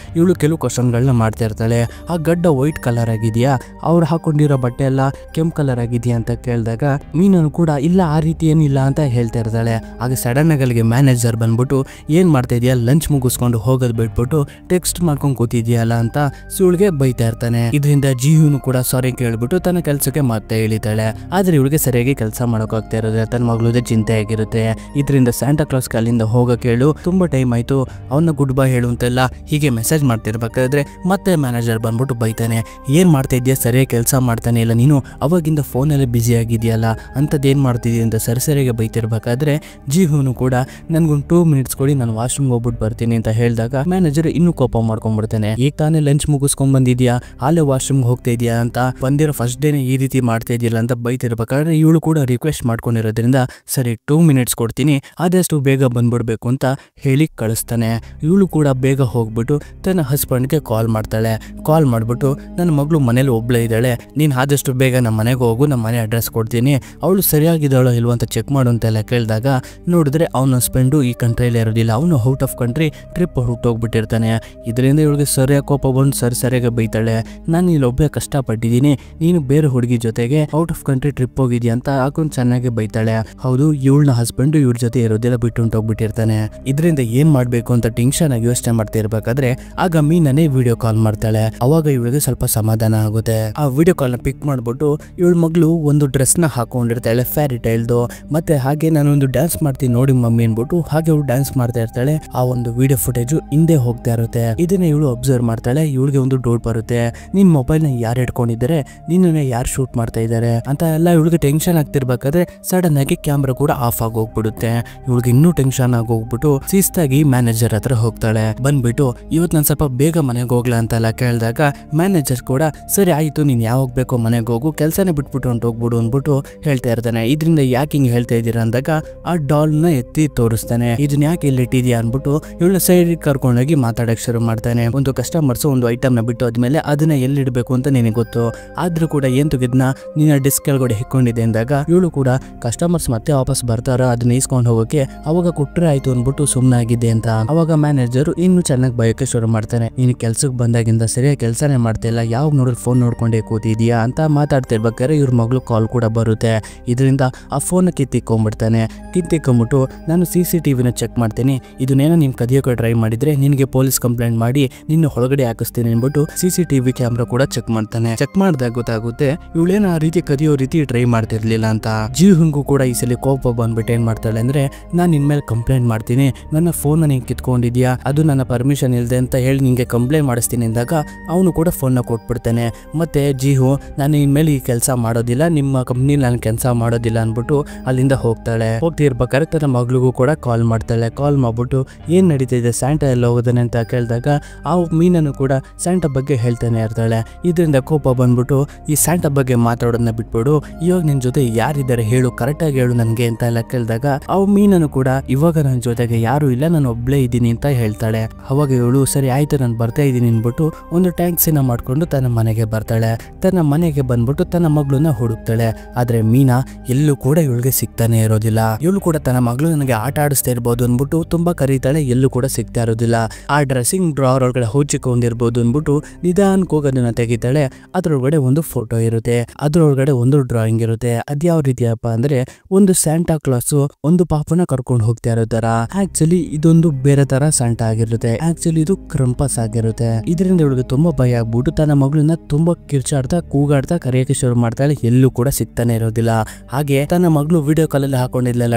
ಇವಳು ಕೆಲವು ಕ್ವಶನ್ಗಳನ್ನ ಮಾಡ್ತಾ ಇರ್ತಾಳೆ. ಆ ಗಡ್ಡ ವೈಟ್ ಕಲರ್ ಆಗಿದೆಯಾ, ಅವ್ರು ಹಾಕೊಂಡಿರೋ ಬಟ್ಟೆ ಎಲ್ಲ ಕೆಂಪು ಕಲರ್ ಆಗಿದೆಯಾ ಅಂತ ಕೇಳಿದಾಗ ಮೀನನ್ನು ಕೂಡ ಇಲ್ಲ ಆ ರೀತಿ ಏನಿಲ್ಲ ಅಂತ ಹೇಳ್ತಾ ಇರ್ತಾಳೆ. ಆಗ ಸಡನ್ ಆಗಿ ಅಲ್ಲಿಗೆ ಮ್ಯಾನೇಜರ್ ಬಂದ್ಬಿಟ್ಟು ಏನ್ ಮಾಡ್ತಾ ಇದೆಯಾ, ಲಂಚ್ ಮುಗಿಸ್ಕೊಂಡು ಹೋಗೋದ್ ಬಿಟ್ಬಿಟ್ಟು ಟೆಕ್ಸ್ಟ್ ಮಾಡ್ಕೊಂಡು ಕೂತಿದ್ಯಲ್ಲ ಅಂತ ಇವಳಿಗೆ ಬೈತಾ ಇರ್ತಾನೆ. ಇದರಿಂದ ಜೀಹುನು ಕೂಡ ಸಾರಿ ಕೇಳ್ಬಿಟ್ಟು ತನ್ನ ಕೆಲಸಕ್ಕೆ ಮತ್ತೆ ಇಳಿತಾಳೆ. ಆದ್ರೆ ಇವಳಿಗೆ ಸರಿಯಾಗಿ ಕೆಲಸ ಮಾಡೋಕ್ ಆಗ್ತಾ ಇರೋದ್ರೆ ತನ್ನ ಮಗಳದೇ ಚಿಂತೆ ಆಗಿರುತ್ತೆ. ಇದರಿಂದ ಸ್ಯಾಂಟಾ ಕ್ಲಾಸ್ ಅಲ್ಲಿಂದ ಹೋಗಕ್ಕೆ ಹೇಳು, ತುಂಬಾ ಟೈಮ್ ಆಯ್ತು, ಅವನ್ನ ಗುಡ್ ಬೈ ಹೇಳು ಅಂತೆಲ್ಲ ಹೀಗೆ ಮೆಸೇಜ್ ಮಾಡ್ತಿರ್ಬೇಕಾದ್ರೆ ಮತ್ತೆ ಮ್ಯಾನೇಜರ್ ಬಂದ್ಬಿಟ್ಟು ಬೈತಾನೆ. ಏನ್ ಮಾಡ್ತಾ ಇದೆಯಾ, ಸರಿಯಾಗಿ ಕೆಲಸ ಮಾಡ್ತಾನೆ ಇಲ್ಲ ನೀನು, ಅವಾಗಿಂದ ಫೋನಲ್ಲಿ ಬ್ಯುಸಿ ಆಗಿದೆಯಲ್ಲ ಅಂತದ್ದೇನ್ ಮಾಡ್ತಿದ್ಯಾ ಅಂತ ಸರಿಯಾಗಿ ಬೈತಿರ್ಬೇಕಾದ್ರೆ ಜೀಹುನು ಕೂಡ ನನ್ಗೊಂದು 2 ಮಿನಿಟ್ಸ್ ಕೊಡಿ, ನಾನು ವಾಶ್ರೂಮ್ ಹೋಗ್ಬಿಟ್ಟು ಬರ್ತೀನಿ ಅಂತ ಹೇಳಿದಾಗ ಮ್ಯಾನೇಜರ್ ಇನ್ನೂ ಕೋಪ ಮಾಡ್ಕೊಂಡ್ಬಿಡ್ತಾನೆ. ಈಗ ತಾನೇ ಲಂಚ್ ಮುಗಿಸ್ಕೊಂಡ್ ಬಂದಿದ್ಯಾ, ಅಲ್ಲೇ ವಾಶ್ರೂಮ್ ಹೋಗ್ತಾ ಇದೆಯಾ ಅಂತ, ಬಂದಿರೋ ಫಸ್ಟ್ ಡೇನೆ ಈ ರೀತಿ ಮಾಡ್ತಾ ಇದೆಯಲ್ಲ ಅಂತ ಬೈತಿರ್ಬೇಕಾದ್ರೆ ಇವಳು ಕೂಡ ರಿಕ್ವೆಸ್ಟ್ ಮಾಡ್ಕೊಂಡಿರೋದ್ರಿಂದ ಸರಿ 2 ಮಿನಿಟ್ಸ್ ಕೊಡ್ತೀನಿ, ಆದಷ್ಟು ಬೇಗ ಬಂದ್ಬಿಡ್ಬೇಕು ಅಂತ ಹೇಳಿ ಕಳಿಸ್ತಾನೆ. ಇವಳು ಕೂಡ ಬೇಗ ಹೋಗ್ಬಿಟ್ಟು ತನ್ನ ಹಸ್ಬೆಂಡ್ಗೆ ಕಾಲ್ ಮಾಡ್ತಾಳೆ. ಕಾಲ್ ಮಾಡ್ಬಿಟ್ಟು ನನ್ನ ಮಗಳು ಮನೇಲಿ ಒಬ್ಳೆ ಇದ್ದಾಳೆ, ನೀನ್ ಆದಷ್ಟು ಬೇಗ ನಮ್ಮ ಮನೆಗೆ ಹೋಗು, ನಮ್ಮ ಮನೆ ಅಡ್ರೆಸ್ ಕೊಡ್ತೀನಿ, ಅವಳು ಸರಿಯಾಗಿದ್ದಾಳೋ ಇಲ್ವ ಅಂತ ಚೆಕ್ ಮಾಡು ಅಂತೆಲ್ಲ ಕೇಳಿದಾಗ ನೋಡಿದ್ರೆ ಅವನ ಹಸ್ಬೆಂಡು ಈ ಕಂಟ್ರಿಯಲ್ಲಿ ಇರೋದಿಲ್ಲ, ಅವನು ಔಟ್ ಆಫ್ ಕಂಟ್ರಿ ಟ್ರಿಪ್ ಹೊರಟೋಗ್ಬಿಟ್ಟಿರ್ತಾನೆ. ಇದರಿಂದ ಇವಳಿಗೆ ಸರಿಯಾಗಿ ಕೋಪ ಬಂದು ಸರಿಯಾಗಿ ಬೈತಾಳೆ. ನಾನು ಇಲ್ಲೊಬ್ಬೇ ಕಷ್ಟಪಟ್ಟಿದ್ದೀನಿ, ನೀನು ಬೇರೆ ಹುಡುಗಿ ಜೊತೆಗೆ ಔಟ್ ಆಫ್ ಕಂಟ್ರಿ ಟ್ರಿಪ್ ಹೋಗಿದ್ಯಾ ಅಂತ ಹಾಕೊಂಡು ಚೆನ್ನಾಗಿ ಬೈತಾಳೆ. ಹೌದು, ಇವಳನ್ನ ಹಸ್ಬೆಂಡು ಇವ್ರ ಜೊತೆ ಇರೋದೆಲ್ಲ ಬಿಟ್ಟು ಹೊಂಟೋಗ್ಬಿಟ್ಟಿರ್ತಾನೆ. ಇದರಿಂದ ಏನ್ ಮಾಡ್ಬೇಕು ಅಂತ ಟೆನ್ಷನ್ ಆಗಿ ಯೋಚನೆ ಮಾಡ್ತಾ ಇರ್ಬೇಕಾದ್ರೆ ಆಗ ಮೀನನೇ ವಿಡಿಯೋ ಕಾಲ್ ಮಾಡ್ತಾಳೆ. ಅವಾಗ ಇವಳಿಗೆ ಸ್ವಲ್ಪ ಸಮಾಧಾನ ಆಗುತ್ತೆ. ಆ ವಿಡಿಯೋ ಕಾಲ್ ನ ಪಿಕ್ ಮಾಡ್ಬಿಟ್ಟು ಇವಳ ಮಗಳು ಒಂದು ಡ್ರೆಸ್ ನ ಹಾಕೊಂಡಿರ್ತಾಳೆ ಫ್ಯಾರಿ ಟೈಲ್ದು. ಮತ್ತೆ ಹಾಗೆ ನಾನು ಒಂದು ಡ್ಯಾನ್ಸ್ ಮಾಡ್ತೀನಿ ನೋಡಿ ಮಮ್ಮಿ ಅನ್ಬಿಟ್ಟು ಹಾಗೆ ಅವಳು ಡ್ಯಾನ್ಸ್ ಮಾಡ್ತಾ ಇರ್ತಾಳೆ. ಆ ಒಂದು ವಿಡಿಯೋ ಫುಟೇಜ್ ಹಿಂದೆ ಹೋಗ್ತಾ ಇರುತ್ತೆ. ಇದನ್ನ ಇವಳು ಅಬ್ಸರ್ವ್ ಮಾಡ್ತಾಳೆ. ಇವಳಿಗೆ ಒಂದು ಡೌಟ್ ಬರುತ್ತೆ, ನಿನ್ ಮೊಬೈಲ್ ನ ಯಾರು ಇಟ್ಕೊಂಡಿದ್ದಾರೆ, ನಿನ್ನ ಯಾರು ಶೂಟ್ ಮಾಡ್ತಾ ಇದ್ದಾರೆ ಅಂತ ಎಲ್ಲ ಇವಳಿಗೆ ಟೆನ್ಷನ್ ಆಗ್ತಿರ್ಬೇಕಾದ್ರೆ ಸಡನ್ ಆಗಿ ಕ್ಯಾಮ್ರಾ ಕೂಡ ಆಫ್ ಆಗಿ ಹೋಗ್ಬಿಡುತ್ತೆ. ಇವಳಿಗೆ ಇನ್ನೂ ಟೆನ್ಷನ್ ಆಗಿ ಹೋಗ್ಬಿಟ್ಟು ಶಿಸ್ತಾಗಿ ಮ್ಯಾನೇಜರ್ ಹತ್ರ ಹೋಗ್ತಾಳೆ. ಬಂದ್ಬಿಟ್ಟು ಇವತ್ತು ನಾನು ಸ್ವಲ್ಪ ಬೇಗ ಮನೆಗೆ ಹೋಗ್ಲಾ ಅಂತೆಲ್ಲ ಕೇಳಿದಾಗ ಮ್ಯಾನೇಜರ್ ಕೂಡ ಸರಿ ಆಯ್ತು, ನೀನ್ ಯಾವಾಗ ಬೇಕೋ ಮನೆಗೆ ಹೋಗು, ಕೆಲಸನೇ ಬಿಟ್ಬಿಟ್ಟು ಹೊಂಟೋಗ್ಬಿಡು ಅಂದ್ಬಿಟ್ಟು ಹೇಳ್ತಾ ಇರ್ತಾನೆ. ಇದರಿಂದ ಯಾಕೆ ಹಿಂಗ್ ಹೇಳ್ತಾ ಇದ್ದೀರಾ ಅಂದಾಗ ಆ ಡಾಲ್ ನ ಎತ್ತಿ ತೋರಿಸ್ತಾನೆ. ಇದನ್ನ ಯಾಕೆ ಇಲ್ಲಿ ಇಟ್ಟಿದ್ಯಾ ಅನ್ಬಿಟ್ಟು ಇವಳ ಸೈಡ್ ಕರ್ಕೊಂಡೋಗಿ ಮಾತಾಡಕ್ ಶುರು ಮಾಡ್ತಾನೆ. ಒಂದು ಕಸ್ಟಮರ್ಸ್ ಒಂದು ಐಟಮ್ ನ ಬಿಟ್ಟು ಆದ್ಮೇಲೆ ಅದನ್ನ ಎಲ್ಲಿ ಇಡಬೇಕು ಅಂತ ನಿನಗೆ ಗೊತ್ತು, ಆದ್ರೂ ಕೂಡ ಏನ್ ತೆಗೆದ್ನ ನಿನ್ನ ಡಿಸ್ಕ್ ಕೆಳಗಡೆ ಹಿಕ್ಕೊಂಡಿದೆ ಅಂದಾಗ ಇವಳು ಕೂಡ ಕಸ್ಟಮರ್ಸ್ ಮತ್ತೆ ವಾಪಸ್ ಬರ್ತಾರ ಅದನ್ನ ಈಸ್ಕೊಂಡು ಹೋಗೋಕೆ, ಅವಾಗ ಕೊಟ್ರೆ ಆಯ್ತು ಅನ್ಬಿಟ್ಟು ಸುಮ್ಮನಾಗಿದ್ದೆ ಅಂತ. ಅವಾಗ ಮ್ಯಾನೇಜರ್ ಇನ್ನು ಚೆನ್ನಾಗಿ ಬಯಕೆ ಶುರು ಮಾಡ್ತಾನೆ. ನೀನು ಕೆಲ್ಸಕ್ಕೆ ಬಂದಾಗಿಂದ ಸರಿಯಾಗಿ ಕೆಲಸನೇ ಮಾಡ್ತಿಲ್ಲ, ಯಾವಾಗ ನೋಡಿದ್ರೆ ಫೋನ್ ನೋಡ್ಕೊಂಡೇ ಕೂತಿದ್ಯಾ ಅಂತ ಮಾತಾಡ್ತಿರ್ಬೇಕಾದ್ರೆ ಇವ್ರ ಮಗಳು ಕಾಲ್ ಕೂಡ ಬರುತ್ತೆ. ಇದರಿಂದ ಆ ಫೋನ್ ಕಿತ್ತಿಕೊಂಡ್ಬಿಡ್ತಾನೆ. ಕಿತ್ತಿಕೊಂಡ್ಬಿಟ್ಟು ನಾನು CCTV ನ ಚೆಕ್ ಮಾಡ್ತೀನಿ, ಇದನ್ನೇನೋ ನೀನ್ ಕದಿಯೋಕೆ ಟ್ರೈ ಮಾಡಿದ್ರೆ ನಿನ್ಗೆ ಪೊಲೀಸ್ ಕಂಪ್ಲೇಂಟ್ ಮಾಡಿ ನಿನ್ನ ಹೊರಗಡೆ ಹಾಕಿಸ್ತೀನಿ ಅನ್ಬಿಟ್ಟು CCTV ಕ್ಯಾಮ್ರಾ ಕೂಡ ಚೆಕ್ ಮಾಡ್ತಾನೆ. ಚೆಕ್ ಮಾಡಿದಾಗ ಗೊತ್ತಾಗುತ್ತೆ ಇವಳೇನ ಆ ರೀತಿ ಕದಿಯೋ ರೀತಿ ಟ್ರೈ ಮಾಡ್ತಿರ್ಲಿಲ್ಲ ಅಂತ. ಜೀಹುಂಗೂ ಕೂಡ ಈ ಸಲ ಕೋಪ ಬಂದ್ಬಿಟ್ಟು ಏನ್ ಮಾಡ್ತಾಳೆ ಅಂದ್ರೆ ನಾನು ಇನ್ಮೇಲೆ ಕಂಪ್ಲೇಂಟ್ ಮಾಡ್ತೀನಿ, ನನ್ನ ಫೋನ್ ನೀನ್ ಕಿತ್ಕೊಂಡಿದ್ಯಾ, ಅದು ನನ್ನ ಪರ್ಮಿಷನ್ ಇಲ್ಲದೆ ಅಂತ ಹೇಳಿ ನಿಂಗೆ ಕಂಪ್ಲೇಂಟ್ ಮಾಡಿಸ್ತೀನಿ ಅಂದಾಗ ಅವನು ಕೂಡ ಫೋನ್ ನ ಕೊಟ್ಬಿಡ್ತಾನೆ. ಮತ್ತೆ ಜೀಹು ನಾನು ಇನ್ಮೇಲೆ ಈ ಕೆಲಸ ಮಾಡೋದಿಲ್ಲ, ನಿಮ್ಮ ಕಂಪ್ನಿ ನಾನು ಕೆಲಸ ಮಾಡೋದಿಲ್ಲ ಅನ್ಬಿಟ್ಟು ಅಲ್ಲಿಂದ ಹೋಗ್ತಾಳೆ. ಹೋಗ್ತಿರ್ಬೇಕಾದ್ರೆ ತನ್ನ ಮಗಳಿಗೂ ಕೂಡ ಕಾಲ್ ಮಾಡ್ತಾಳೆ. ಕಾಲ್ ಮಾಡ್ಬಿಟ್ಟು ಏನ್ ನಡೀತಿದೆ, ಸ್ಯಾಂಟಾ ಎಲ್ಲ ಹೋಗೋದಾನೆ ಅಂತ ಕೇಳಿದಾಗ ಆ ಮೀನನ್ನು ಕೂಡ ಸ್ಯಾಂಟಾ ಬಗ್ಗೆ ಹೇಳ್ತಾನೆ ಇರ್ತಾಳೆ. ಇದರಿಂದ ಕೋಪ ಬಂದ್ಬಿಟ್ಟು ಈ ಸ್ಯಾಂಟಾ ಬಗ್ಗೆ ಮಾತಾಡೋದನ್ನ ಬಿಟ್ಬಿಡು, ಇವಾಗ ನಿನ್ ಜೊತೆ ಯಾರಿದ್ದಾರೆ ಹೇಳು, ಕರೆಕ್ಟ್ ಆಗಿ ಹೇಳು ನನ್ಗೆ ಅಂತ ಎಲ್ಲ ಕೇಳಿದಾಗ ಆ ಮೀನನ್ನು ಕೂಡ ಇವಾಗ ನನ್ನ ಜೊತೆಗೆ ಯಾರು ಇಲ್ಲ, ನಾನು ಒಬ್ಳೇ ಇದ್ದೀನಿ ಅಂತ ಹೇಳ್ತಾಳೆ. ಅವಾಗ ಇವಳು ಸರಿ ಆಯ್ತು ನಾನು ಬರ್ತಾ ಇದ್ದೀನಿ ಅನ್ಬಿಟ್ಟು ಒಂದು ಟ್ಯಾಕ್ಸಿನ ಮಾಡ್ಕೊಂಡು ತನ್ನ ಮನೆಗೆ ಬರ್ತಾಳೆ. ತನ್ನ ಮನೆಗೆ ಬಂದ್ಬಿಟ್ಟು ತನ್ನ ಮಗಳನ್ನ ಹುಡುಕ್ತಾಳೆ. ಆದ್ರೆ ಮೀನಾ ಎಲ್ಲೂ ಕೂಡ ಇವಳಿಗೆ ಸಿಗ್ತಾನೆ ಇರೋದಿಲ್ಲ. ಇವಳು ಕೂಡ ತನ್ನ ಮಗಳು ನನಗೆ ಆಟ ಆಡಿಸ್ತಾ ಇರ್ಬೋದು ಅನ್ಬಿಟ್ಟು ತುಂಬಾ ಕರೀತಾಳೆ, ಎಲ್ಲೂ ಕೂಡ ಸಿಗ್ತಾ ಇರೋದಿಲ್ಲ. ಆ ಡ್ರೆಸ್ಸಿಂಗ್ ಡ್ರಾವರ್ ಒಳಗಡೆ ಹೋಚಿಕೊಂಡಿರ್ಬೋದು ಅನ್ಬಿಟ್ಟು ನಿಧಾನ ಗಮನಕ್ಕೆ ಹೋಗೋದನ್ನ ತೆಗಿತಾಳೆ. ಅದ್ರೊಳಗಡೆ ಒಂದು ಫೋಟೋ ಇರುತ್ತೆ, ಅದ್ರೊಳಗಡೆ ಒಂದು ಡ್ರಾಯಿಂಗ್ ಇರುತ್ತೆ. ಅದ್ಯಾವ ರೀತಿಯಪ್ಪ ಅಂದ್ರೆ ಒಂದು ಸ್ಯಾಂಟಾ ಕ್ಲಾಸ್ ಒಂದು ಪಾಪನ ಕರ್ಕೊಂಡು ಹೋಗ್ತಾ ಇರೋ ತರ. ಆಕ್ಚುಲಿ ಇದೊಂದು ಬೇರೆ ತರ ಸ್ಯಾಂಟಾ ಆಗಿರುತ್ತೆ. ಆಕ್ಚುಲಿ ಇದು ಕ್ರಂಪಸ್ ಆಗಿರುತ್ತೆ. ಇದರಿಂದ ಇವಳಿಗೆ ತುಂಬಾ ಭಯ ಆಗ್ಬಿಟ್ಟು ತನ್ನ ಮಗಳನ್ನ ತುಂಬಾ ಕಿರ್ಚಾಡ್ತಾ ಕೂಗಾಡ್ತಾ ಕರೆಯಕ್ಕೆ ಶುರು ಮಾಡ್ತಾಳೆ. ಎಲ್ಲೂ ಕೂಡ ಸಿಗ್ತಾನೆ ಇರೋದಿಲ್ಲ. ಹಾಗೆ ತನ್ನ ಮಗಳು ವಿಡಿಯೋ ಕಾಲ್ ಅಲ್ಲಿ ಹಾಕೊಂಡಿದ್ಲಲ್ಲ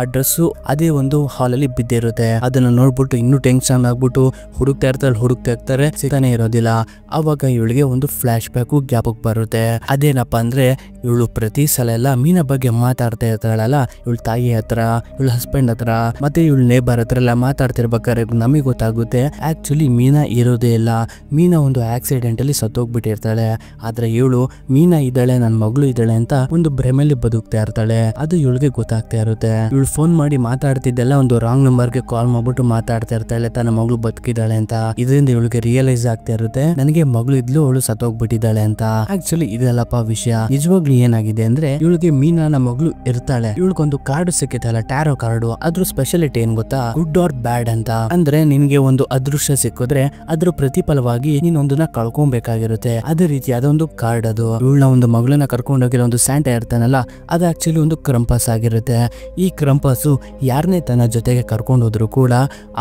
ಆ ಡ್ರೆಸ್ ಅದೇ ಒಂದು ಹಾಲ್ ಅಲ್ಲಿ ಬಿದ್ದಿರುತ್ತೆ. ಅದನ್ನ ನೋಡ್ಬಿಟ್ಟು ಇನ್ನೂ ಟೆನ್ಷನ್ ಆಗ್ಬಿಟ್ಟು ಹುಡುಕ್ತಾ ಇರ್ತಾರೆ, ಸಿಗ್ತಾನೆ ಇರೋದಿಲ್ಲ. ಅವಾಗ ಇವಳಿಗೆ ಒಂದು ಫ್ಲಾಶ್ ಬ್ಯಾಕ್ ಜ್ಞಾಪಕ ಬರುತ್ತೆ. ಅದೇನಪ್ಪ ಅಂದ್ರೆ ಇವಳು ಪ್ರತಿ ಸಲ ಎಲ್ಲ ಮೀನಾ ಬಗ್ಗೆ ಮಾತಾಡ್ತಾ ಇರ್ತಾಳಲ್ಲ, ಇವಳ ತಾಯಿ ಹತ್ರ, ಇವಳ ಹಸ್ಬೆಂಡ್ ಹತ್ರ, ಮತ್ತೆ ಇವಳ ನೇಬರ್ ಹತ್ರ ಎಲ್ಲ ಮಾತಾಡ್ತಿರ್ಬೇಕಾದ್ರೆ ನಮಗೆ ಗೊತ್ತಾಗುತ್ತೆ ಆಕ್ಚುಲಿ ಮೀನಾ ಇರೋದೇ ಇಲ್ಲ. ಮೀನಾ ಒಂದು ಆಕ್ಸಿಡೆಂಟ್ ಅಲ್ಲಿ ಸತ್ತೋಗ್ಬಿಟ್ಟಿರ್ತಾಳೆ. ಆದ್ರೆ ಇವಳು ಮೀನಾ ಇದ್ದಾಳೆ, ನನ್ನ ಮಗಳು ಇದ್ದಾಳೆ ಅಂತ ಒಂದು ಭ್ರಮೆಯಲ್ಲಿ ಬದುಕ್ತಾ ಇರ್ತಾಳೆ. ಅದು ಇವಳಿಗೆ ಗೊತ್ತಾಗ್ತಾ ಇರುತ್ತೆ. ಇವಳು ಫೋನ್ ಮಾಡಿ ಮಾತಾಡ್ತಿದ್ದೆಲ್ಲ ಒಂದು ರಾಂಗ್ ನಂಬರ್ಗೆ ಕಾಲ್ ಮಾಡ್ಬಿಟ್ಟು ಮಾತಾಡ್ತಾ ಇರ್ತಾಳೆ ತನ್ನ ಮಗಳು ಬದುಕಿದ್ದಾಳೆ ಅಂತ. ಇದರಿಂದ ಇವಳಿಗೆ ರಿಯಲೈಸ್ ಆಗ್ತಾ ಇರುತ್ತೆ ನನಗೆ ಮಗಳು ಇದ್ಲು, ಅವಳು ಸತ್ತೋಗ್ಬಿಟ್ಟಿದ್ದಾಳೆ ಅಂತ. ಆಕ್ಚುಲಿ ಇದೆಲ್ಲಪ್ಪ ವಿಷಯ. ನಿಜವಾಗ್ಲೂ ಏನಾಗಿದೆ ಅಂದ್ರೆ ಇವಳಿಗೆ ಮೀನಾನ ಮಗಳು ಇರ್ತಾಳೆ. ಇವಳಿಗೊಂದು ಕಾರ್ಡ್ ಸಿಕ್ಕಿತಲ್ಲ, ಟ್ಯಾರೋ ಕಾರ್ಡು. ಅದ್ರ ಸ್ಪೆಷಾಲಿಟಿ ಏನ್ ಗೊತ್ತಾ, ಗುಡ್ ಆರ್ ಬ್ಯಾಡ್ ಅಂತ. ಅಂದ್ರೆ ನಿನ್ಗೆ ಒಂದು ಅದೃಶ್ಯ ಸಿಕ್ಕಿದ್ರೆ ಅದ್ರ ಪ್ರತಿಫಲವಾಗಿ ನೀನ್ ಒಂದನ್ನ ಕಳ್ಕೊಬೇಕಾಗಿರುತ್ತೆ. ಅದೇ ರೀತಿಯಾದ ಒಂದು ಕಾರ್ಡ್ ಅದು. ಇವಳನ್ನ ಒಂದು ಮಗಳನ್ನ ಕರ್ಕೊಂಡೋಗಿರೋ ಒಂದು ಸ್ಯಾಂಟಾ ಇರ್ತಾನಲ್ಲ, ಅದು ಆಕ್ಚುಲಿ ಒಂದು ಕ್ರಂಪಸ್ ಆಗಿರುತ್ತೆ. ಈ ಕ್ರಂಪಸ್ ಯಾರನ್ನೇ ತನ್ನ ಜೊತೆಗೆ ಕರ್ಕೊಂಡು ಹೋದ್ರು ಕೂಡ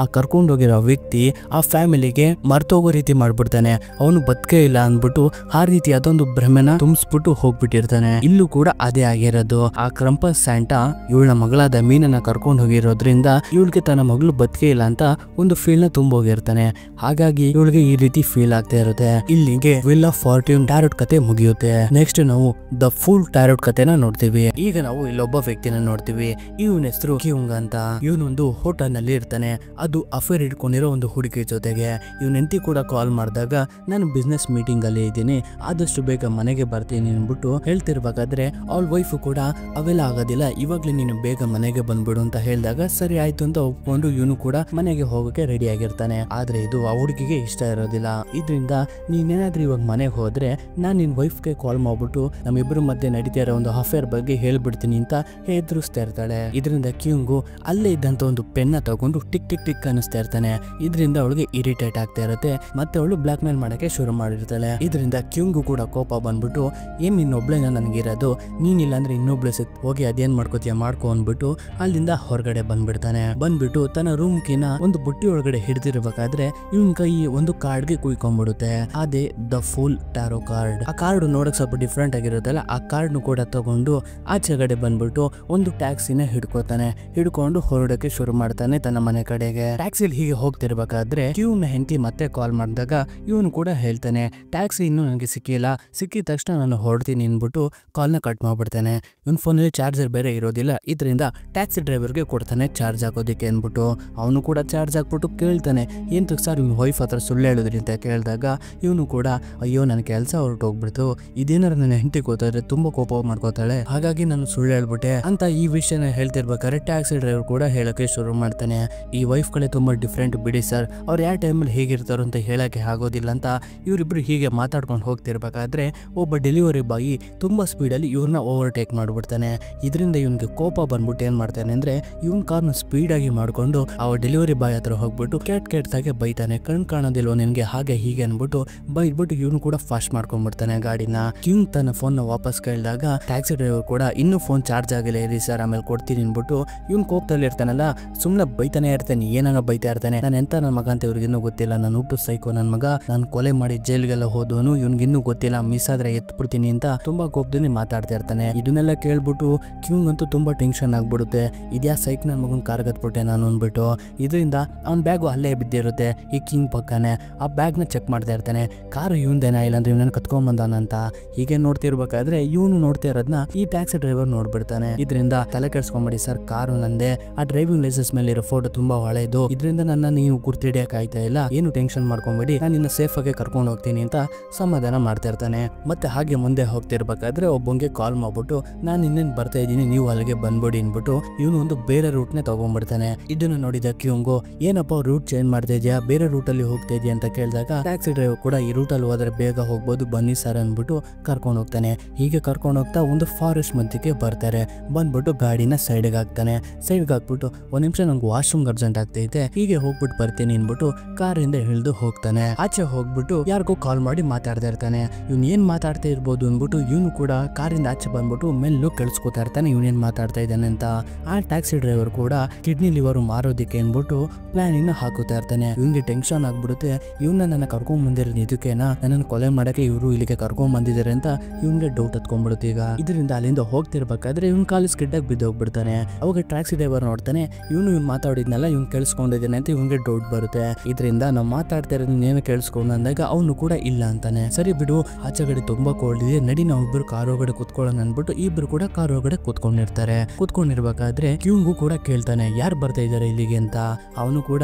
ಆ ಕರ್ಕೊಂಡೋಗಿರೋ ವ್ಯಕ್ತಿ ಆ ಫ್ಯಾಮಿಲಿಗೆ ಮರ್ತೋಗೋ ರೀತಿ ಮಾಡ್ಬಿಡ್ತಾನೆ. ಅವನು ಬದುಕೇ ಇಲ್ಲ ಅಂದ್ಬಿಟ್ಟು ಆ ರೀತಿಯಾದ ಒಂದು ಭ್ರಮೆನ ತುಂಬಿಸ್ಬಿಟ್ಟು ಹೋಗ್ಬಿಟ್ಟಿರ್ತಾನೆ. ಇಲ್ಲೂ ಕೂಡ ಅದೇ ಆಗಿರೋದು. ಆ ಕ್ರಂಪಸ್ ಸ್ಯಾಂಟಾ ಇವಳ ಮಗಳಾದ ಮೀನನ್ನ ಕರ್ಕೊಂಡು ಹೋಗಿರೋದ್ರಿಂದ ಇವಳಿಗೆ ತನ್ನ ಮಗಳು ಬದುಕೇ ಇಲ್ಲ ಅಂತ ಒಂದು ಫೀಲ್ ನ ತುಂಬೋಗಿರ್ತಾನೆ. ಹಾಗಾಗಿ ಇವಳಿಗೆ ಈ ರೀತಿ ಫೀಲ್ ಆಗ್ತಾ ಇರುತ್ತೆ. ಇಲ್ಲಿಗೆ ವಿಲ್ ಆಫ್ ಫಾರ್ಟ್ಯೂನ್ ಟ್ಯಾರೋಟ್ ಕತೆ ಮುಗಿಯುತ್ತೆ. ನೆಕ್ಸ್ಟ್ ನಾವು ದ ಫೂಲ್ ಟ್ಯಾರೋಟ್ ಕತೆನ ನೋಡ್ತೀವಿ. ಈಗ ನಾವು ಇಲ್ಲೊಬ್ಬ ವ್ಯಕ್ತಿನ ನೋಡ್ತೀವಿ. ಇವನ ಹೆಸರು ಕಿಯುಂಗ್ ಅಂತ. ಇವನೊಂದು ಹೋಟೆಲ್ ನಲ್ಲಿ ಇರ್ತಾನೆ. ಅದು ಅಫೇರ್ ಇಟ್ಕೊಂಡಿರೋ ಒಂದು ಹುಡುಗಿ ಜೊತೆಗೆ. ಇವನ ಹೆಂಡತಿ ಕೂಡ ಕಾಲ್ ಮಾಡಿದಾಗ ನಾನು ಬಿಸ್ನೆಸ್ ಮೀಟಿಂಗ್ ಅಲ್ಲಿ ಇದ್ದೀನಿ, ಆದಷ್ಟು ಬೇಗ ಮನೆಗೆ ಬರ್ತೀನಿ ಅನ್ಬಿಟ್ಟು ಹೇಳ್ತಿರ್ಬೇಕಾದ್ರೆ ಅವಳ ವೈಫ್ ಕೂಡ ಅವೆಲ್ಲ ಆಗೋದಿಲ್ಲ, ಇವಾಗ್ಲೇ ನೀನು ಬೇಗ ಮನೆಗೆ ಬಂದ್ಬಿಡು ಅಂತ ಹೇಳಿದಾಗ ಸರಿ ಆಯ್ತು ಅಂತ ಒಪ್ಕೊಂಡು ಇವನು ಕೂಡ ಮನೆಗೆ ಹೋಗಕ್ಕೆ ರೆಡಿ ಆಗಿರ್ತಾನೆ. ಆದ್ರೆ ಇದು ಆ ಹುಡುಗಿಗೆ ಇಷ್ಟ ಇರೋದಿಲ್ಲ. ಇದರಿಂದ ನೀನೇನಾದ್ರೂ ಇವಾಗ ಮನೆಗೆ ಹೋದ್ರೆ ನಾನ್ ನಿನ್ ವೈಫ್ಗೆ ಕಾಲ್ ಮಾಡ್ಬಿಟ್ಟು ನಮ್ಮಿಬ್ಬರ ಮಧ್ಯೆ ನಡೀತಾ ಇರೋ ಒಂದು ಅಫೇರ್ ಬಗ್ಗೆ ಹೇಳ್ಬಿಡ್ತೀನಿ ಅಂತ ಹೆದರಿಸ್ತಾ ಇರ್ತಾಳೆ. ಇದರಿಂದ ಕಿಯುಂಗು ಅಲ್ಲೇ ಇದ್ದಂತ ಒಂದು ಪೆನ್ನ ತಗೊಂಡು ಟಿಕ್ ಟಿಕ್ ಟಿಕ್ ಅನಿಸ್ತಾ ಇರ್ತಾನೆ. ಇದರಿಂದ ಅವಳಿಗೆ ಇರಿಟೇಟ್ ಆಗ್ತಾ ಇರುತ್ತೆ. ಮತ್ತೆ ಅವಳು ಬ್ಲಾಕ್ ಮೇಲ್ ಮಾಡಕ್ಕೆ ಶುರು ಮಾಡಿರ್ತಾಳೆ. ಇದರಿಂದ ಕಿಯುಂಗು ಕೂಡ ಕೋಪ ಬಂದ್ಬಿಟ್ಟು ಏನ್ ಇನ್ನೊಬ್ಳೇನ ನನ್ಗಿರೋದು, ನೀನಿಲ್ಲ ಅಂದ್ರೆ ಇನ್ನೊಬ್ಳೆ ಸಿಕ್ ಹೋಗಿ ಅದೇನ್ ಮಾಡ್ಕೋತೀಯ ಮಾಡ್ಕೊ ಅಂದ್ಬಿಟ್ಟು ಅಲ್ಲಿಂದ ಹೊರಗಡೆ ಬಂದ್ಬಿಡ್ತಾನೆ. ಬಂದ್ಬಿಟ್ಟು ತನ್ನ ರೂಮ್ ಕಿನ ಒಂದು ಬುಟ್ಟಿ ಒಳಗಡೆ ಹಿಡಿದಿರ್ಬೇಕಾದ್ರೆ ಇವನ್ ಕೈ ಒಂದು ಕಾರ್ಡ್ಗೆ ಕುಯ್ಕೊಂಡ್ಬಿಡುತ್ತೆ. ಅದೇ ದ ಫುಲ್ ಟ್ಯಾರೋ ಕಾರ್ಡ್. ಆ ಕಾರ್ಡ್ ನೋಡಕ್ ಸ್ವಲ್ಪ ಡಿಫ್ರೆಂಟ್ ಆಗಿರುತ್ತಲ್ಲ, ಆ ಕಾರ್ಡ್ ಕೂಡ ತಗೊಂಡು ಆಚೆಗಡೆ ಬಂದ್ಬಿಟ್ಟು ಒಂದು ಟ್ಯಾಕ್ಸಿನ ಹಿಡ್ಕೋತಾನೆ. ಹಿಡ್ಕೊಂಡು ಹೊರಡಕ್ಕೆ ಶುರು ಮಾಡ್ತಾನೆ ತನ್ನ ಮನೆ ಕಡೆಗೆ. ಟ್ಯಾಕ್ಸಿಲಿ ಹೀಗೆ ಹೋಗ್ತಿರ್ಬೇಕಾದ್ರೆ ಕಿಯುನ ಹೆಂಡತಿ ಮತ್ತೆ ಕಾಲ್ ಮಾಡಿದಾಗ ಇವನು ಕೂಡ ಹೇಳ್ತಾನೆ ಟ್ಯಾಕ್ಸಿ ಇನ್ನೂ ನನಗೆ ಸಿಕ್ಕಿಲ್ಲ, ಸಿಕ್ಕಿದ ತಕ್ಷಣ ನಾನು ಹೊರಡ್ತೀನಿ ಅನ್ಬಿಟ್ಟು ಕಾಲ್ನ ಕಟ್ ಮಾಡ್ಬಿಡ್ತಾನೆ. ಇವನ್ ಫೋನಲ್ಲಿ ಚಾರ್ಜರ್ ಬೇರೆ ಇರೋದಿಲ್ಲ. ಇದರಿಂದ ಟ್ಯಾಕ್ಸಿ ಡ್ರೈವರ್ಗೆ ಕೊಡ್ತಾನೆ ಚಾರ್ಜ್ ಹಾಕೋದಿಕ್ಕೆ ಅನ್ಬಿಟ್ಟು. ಅವನು ಕೂಡ ಚಾರ್ಜ್ ಹಾಕ್ಬಿಟ್ಟು ಕೇಳ್ತಾನೆ ಏಂತಕ್ ಸರ್ ಇವ್ನ ವೈಫ್ ಹತ್ರ ಸುಳ್ಳು ಹೇಳಿದ್ರಿ ಅಂತ ಕೇಳಿದಾಗ ಇವನು ಕೂಡ ಅಯ್ಯೋ ನನ್ನ ಕೆಲಸ ಹೊರಟೋಗ್ಬಿಡ್ತು, ಇದೇನಾರ ನನ್ನ ಹೆಂಡತಿ ಗೊತ್ತಾದ್ರೆ ತುಂಬಾ ಕೋಪ ಮಾಡ್ಕೋತಾಳೆ, ಹಾಗಾಗಿ ನಾನು ಸುಳ್ಳು ಹೇಳ್ಬಿಟ್ಟೆ ಅಂತ ಈ ವಿಷಯನ ಹೇಳ್ತಿರ್ಬೇಕಾದ್ರೆ ಟ್ಯಾಕ್ಸಿ ಡ್ರೈವರ್ ಕೂಡ ಹೇಳಕ್ಕೆ ಶುರು ಮಾಡ್ತಾನೆ. ಈ ವೈಫ್ ಗಳೇ ತುಂಬಾ ಡಿಫ್ರೆಂಟ್ ಬಿಡಿ ಸರ್, ಅವ್ರು ಯಾವ ಟೈಮಲ್ಲಿ ಹೇಗಿರ್ತಾರೋ ಅಂತ ಹೇಳಕ್ಕೆ ಆಗೋದಿಲ್ಲ ಅಂತ ಇವರಿಬ್ರು ಹೀಗೆ ಮಾತಾಡ್ಕೊಂಡು ಹೋಗ್ತಿರ್ಬೇಕಾದ್ರೆ ಒಬ್ಬ ಡೆಲಿವರಿ ಬಾಯಿ ತುಂಬಾ ಸ್ಪೀಡಲ್ಲಿ ಇವ್ರನ್ನ ಓವರ್ಟೇಕ್ ಮಾಡ್ಬಿಡ್ತಾನೆ. ಇದರಿಂದ ಇವನ್ಗೆ ಕೋಪ ಬಂದ್ಬಿಟ್ಟು ಏನ್ ಮಾಡ್ತಾನೆ ಅಂದ್ರೆ ಇವನ್ ಕಾರ್ನ ಸ್ಪೀಡ್ ಆಗಿ ಮಾಡ್ಕೊಂಡು ಆ ಡೆಲಿವರಿ ಬಾಯ್ ಹತ್ರ ಹೋಗ್ಬಿಟ್ಟು ಕೆಟ್ಟಾಗೆ ಬೈತಾನೆ. ಕಣ್ ಕಾಣೋದಿಲ್ವ ನಿನ್ಗೆ ಹಾಗೆ ಹೀಗೆ ಅನ್ಬಿಟ್ಟು ಬೈದ್ಬಿಟ್ಟು ಇವನು ಕೂಡ ಫಾಸ್ಟ್ ಮಾಡ್ಕೊಂಡ್ಬಿಡ್ತಾನೆ ಗಾಡಿನ. ಕಿಂಗ್ ತನ್ನ ಫೋನ್ ನ ವಾಪಸ್ ಕೇಳಿದಾಗ ಟ್ಯಾಕ್ಸಿ ಡ್ರೈವರ್ ಕೂಡ ಇನ್ನೂ ಫೋನ್ ಚಾರ್ಜ್ ಆಗಿಲ್ಲ ಇರಿ ಸರ್ ಆಮೇಲೆ ಕೊಡ್ತೀನಿ ಅನ್ಬಿಟ್ಟು ಇವನ್ ಕೋಪದಲ್ಲಿ ಇರ್ತಾನಲ್ಲ, ಸುಮ್ನೆ ಬೈತಾನೆ ಇರ್ತಾನೆ, ಏನಾಗ ಬೈತಾ ಇರ್ತಾನೆ. ನಾನು ಎಂತ ನನ್ನ ಮಗ ಅಂತ ಇವ್ರಿಗಿನ್ನೂ ಗೊತ್ತಿಲ್ಲ, ನಾನು ಹುಟ್ಟು ಸೈಕೋ ನನ್ನ ಮಗ, ನಾನು ಕೊಲೆ ಮಾಡಿ ಜೈಲ್ಗೆಲ್ಲ ಹೋದವನು, ಇವ್ನಿಗಿನ್ನೂ ಗೊತ್ತಿಲ್ಲ, ಮಿಸ್ ಆದ್ರೆ ಎತ್ಬಿಡ್ತೀನಿ ಅಂತ ತುಂಬಾ ಕೋಪದಲ್ಲಿ ಮಾತಾಡ್ತಾ ಇರ್ತಾನೆ. ಇದನ್ನೆಲ್ಲ ಕೇಳ್ಬಿಟ್ಟು ಕಿಂಗ್ ಅಂತೂ ತುಂಬಾ ಟೆನ್ಷನ್ ಆಗ್ಬಿಡುತ್ತೆ. ಇದ್ಯಾ ಸೈಕ್ ನನ್ನ ಮಗನ್ ಕಾರ್ಗತ್ಬಿಟ್ಟೆ ನಾನು ಅಂದ್ಬಿಟ್ಟು. ಇದರಿಂದ ಅವ್ನ ಬ್ಯಾಗು ಅಲ್ಲೇ ಬಿದ್ದಿರುತ್ತೆ ಈ ಕಿಂಗ್ ಪಕ್ಕನೆ. ಆ ಬ್ಯಾಗ್ ನ ಚೆಕ್ ಮಾಡ್ತಾ ಇರ್ತಾನೆ, ಕಾರು ಇವಂದೇನ ಇಲ್ಲಾಂದ್ರೆ ಇವನನ್ನ ಕತ್ಕೊಂಡ್ ಬಂದಾನಂತ. ಹೀಗೆ ನೋಡ್ತಿರ್ಬೇಕಾದ್ರೆ ಇವನು ನೋಡ್ತಾ ಇರೋದನ್ನ ಈ ಟ್ಯಾಕ್ಸಿ ಡ್ರೈವರ್ ನೋಡ್ಬಿಡ್ತಾನೆ. ಇದರಿಂದ ತಲೆ ಕೆಡ್ಸ್ಕೊಂಬಿಡಿ ಸರ್, ಕಾರು ನಂದೆ, ಆ ಡ್ರೈವಿಂಗ್ ಲೈಸೆನ್ಸ್ ಮೇಲೆ ಇರೋ ಫೋಟೋ ತುಂಬಾ ಹಳೆದು, ಇದರಿಂದ ನನ್ನ ನೀವು ಗುರ್ತಿಡಿಯಕ್ ಆಯ್ತಾ ಇಲ್ಲ, ಏನು ಟೆನ್ಷನ್ ಮಾಡ್ಕೊಂಬೇಡಿ, ನಾನು ನಿನ್ನ ಸೇಫ್ ಆಗಿ ಕರ್ಕೊಂಡು ಹೋಗ್ತೀನಿ ಅಂತ ಸಮಾಧಾನ ಮಾಡ್ತಾ ಇರ್ತಾನೆ. ಮತ್ತೆ ಹಾಗೆ ಮುಂದೆ ಹೋಗ್ತಿರ್ಬೇಕಾದ್ರೆ ಒಬ್ಬಂಗೆ ಕಾಲ್ ಮಾಡ್ಬಿಟ್ಟು ನಾನು ಇನ್ನೇನ್ ಬರ್ತಾ ಇದ್ದೀನಿ, ನೀವು ಅಲ್ಲಿಗೆ ಬಂದ್ಬಿಡಿ ಅನ್ಬಿಟ್ಟು ಇವನು ಒಂದು ಬೇರೆ ರೂಟ್ ನೇ ತಗೊಂಡ್ಬಿಡ್ತಾನೆ. ಇದನ್ನ ನೋಡಿದ ಕಿಯುಂಗು ಏನಪ್ಪ ರೂಟ್ ಚೇಂಜ್ ಮಾಡ್ತಾ ಇದೆಯಾ, ಬೇರೆ ರೂಟ್ ಅಲ್ಲಿ ಹೋಗ್ತಾ ಇದೆಯಾ ಅಂತ ಕೇಳಿದಾಗ ಟ್ಯಾಕ್ಸಿ ಡ್ರೈವರ್ ಕೂಡ ಈ ರೂಟ್ ಅಲ್ಲಿ ಹೋದ್ರೆ ಬೇಗ ಹೋಗ್ಬೋದು ಬನ್ನಿ ಸರ್ ಅನ್ಬಿಟ್ಟು ಕರ್ಕೊಂಡು ಹೋಗ್ತಾನೆ. ಹೀಗೆ ಕರ್ಕೊಂಡು ಹೋಗ್ತಾ ಒಂದು ಫಾರೆಸ್ಟ್ ಮಧ್ಯಕ್ಕೆ ಬರ್ತಾರೆ. ಬಂದ್ಬಿಟ್ಟು ಗಾಡಿನ ಸೈಡ್ಗೆ ಹಾಕ್ತಾನೆ. ಸೈಡ್ಗೆ ಹಾಕ್ಬಿಟ್ಟು ಒಂದ್ ನಿಮಿಷ ನಂಗೆ ವಾಶ್ರೂಮ್ ಅರ್ಜೆಂಟ್ ಆಗ್ತೈತೆ, ಹೀಗೆ ಹೋಗ್ಬಿಟ್ಟು ಬರ್ತೀನಿ ಅನ್ಬಿಟ್ಟು ಕಾರಿಂದ ಇಳಿದು ಹೋಗ್ತಾನೆ. ಆಚೆ ಹೋಗ್ಬಿಟ್ಟು ಅಂದ್ಬಿಟ್ಟು ಯಾರಿಗೋ ಕಾಲ್ ಮಾಡಿ ಮಾತಾಡ್ತಾ ಇರ್ತಾನೆ. ಇವ್ನು ಏನ್ ಮಾತಾಡ್ತಾ ಇರ್ಬೋದು ಅಂದ್ಬಿಟ್ಟು ಇವನು ಕೂಡ ಕಾರಿಂದ ಆಚೆ ಬಂದ್ಬಿಟ್ಟು ಮೆಲ್ಲು ಕೇಳಿಸ್ಕೊತಾ ಇರ್ತಾನೆ ಇವನೇನ್ ಮಾತಾಡ್ತಾ ಇದ್ದಾನೆ ಅಂತ. ಆ ಟ್ಯಾಕ್ಸಿ ಡ್ರೈವರ್ ಕೂಡ ಕಿಡ್ನಿ ಲಿವರ್ ಮಾರೋದಿಕ್ಕೆ ಅಂದ್ಬಿಟ್ಟು ಪ್ಲಾನಿಂಗ್ ನ ಹಾಕುತ್ತಾ ಇರ್ತಾನೆ. ಇವನ್ಗೆ ಟೆನ್ಷನ್ ಆಗ್ಬಿಡುತ್ತೆ. ಇವನ್ನ ನನ್ನ ಕರ್ಕೊಂಡ್ ಬಂದಿರೋ ಇದಕ್ಕೇನ ನನ್ನನ್ನು ಕೊಲೆ ಮಾಡಕ್ಕೆ ಇವರು ಇಲ್ಲಿಗೆ ಕರ್ಕೊಂಡ್ ಬಂದಿದ್ದಾರೆ ಅಂತ ಇವನ್ಗೆ ಡೌಟ್ ಹತ್ಕೊಂಡ್ಬಿಡುತ್ತೆ. ಈಗ ಇದರಿಂದ ಅಲ್ಲಿಂದ ಹೋಗ್ತಿರ್ಬೇಕಾದ್ರೆ ಇವ್ನ ಕಾಲು ಸ್ಕಿಡ್ ಆಗಿ ಬಿದ್ದೋಗ್ಬಿಡ್ತಾನೆ. ಅವಾಗ ಟ್ಯಾಕ್ಸಿ ಡ್ರೈವರ್ ನೋಡ್ತಾನೆ ಇವ್ನು ಮಾತಾಡಿದ್ನಲ್ಲ ಇವ್ನು ಕೇಳಿಸ್ಕೊಂಡಿದ್ದಾನೆ ಅಂತ ಇವ್ನಿಗೆ ಡೌಟ್ ಬರುತ್ತೆ. ಇದರಿಂದ ನಾವು ಮಾತಾಡ್ತಾ ಇರೋದು ನೀನು ಕೇಳಿಸ್ಕೊಂಡು ಅಂದಾಗ ಅವನು ಕೂಡ ಇಲ್ಲ ಅಂತಾನೆ. ಸರಿ ಬಿಡು, ಆಚೆಗಡೆ ತುಂಬಾ ಕೋಲ್ಡ್ ಇದೆ, ನಡಿ ನಾವು ಇಬ್ಬರು ಕಾರ್ ಒಳಗಡೆ ಕುತ್ಕೊಳ್ಳೋಣ ಅನ್ಬಿಟ್ಟು ಇಬ್ರು ಕೂಡ ಕಾರ್ ಒಳಗಡೆ ಕುತ್ಕೊಂಡಿರ್ತಾರೆ. ಕುತ್ಕೊಂಡಿರ್ಬೇಕಾದ್ರೆ ಕ್ಯೂಂಗು ಕೂಡ ಕೇಳ್ತಾನೆ ಯಾರು ಬರ್ತಾ ಇದಾರೆ ಇಲ್ಲಿಗೆ ಅಂತ. ಅವನು ಕೂಡ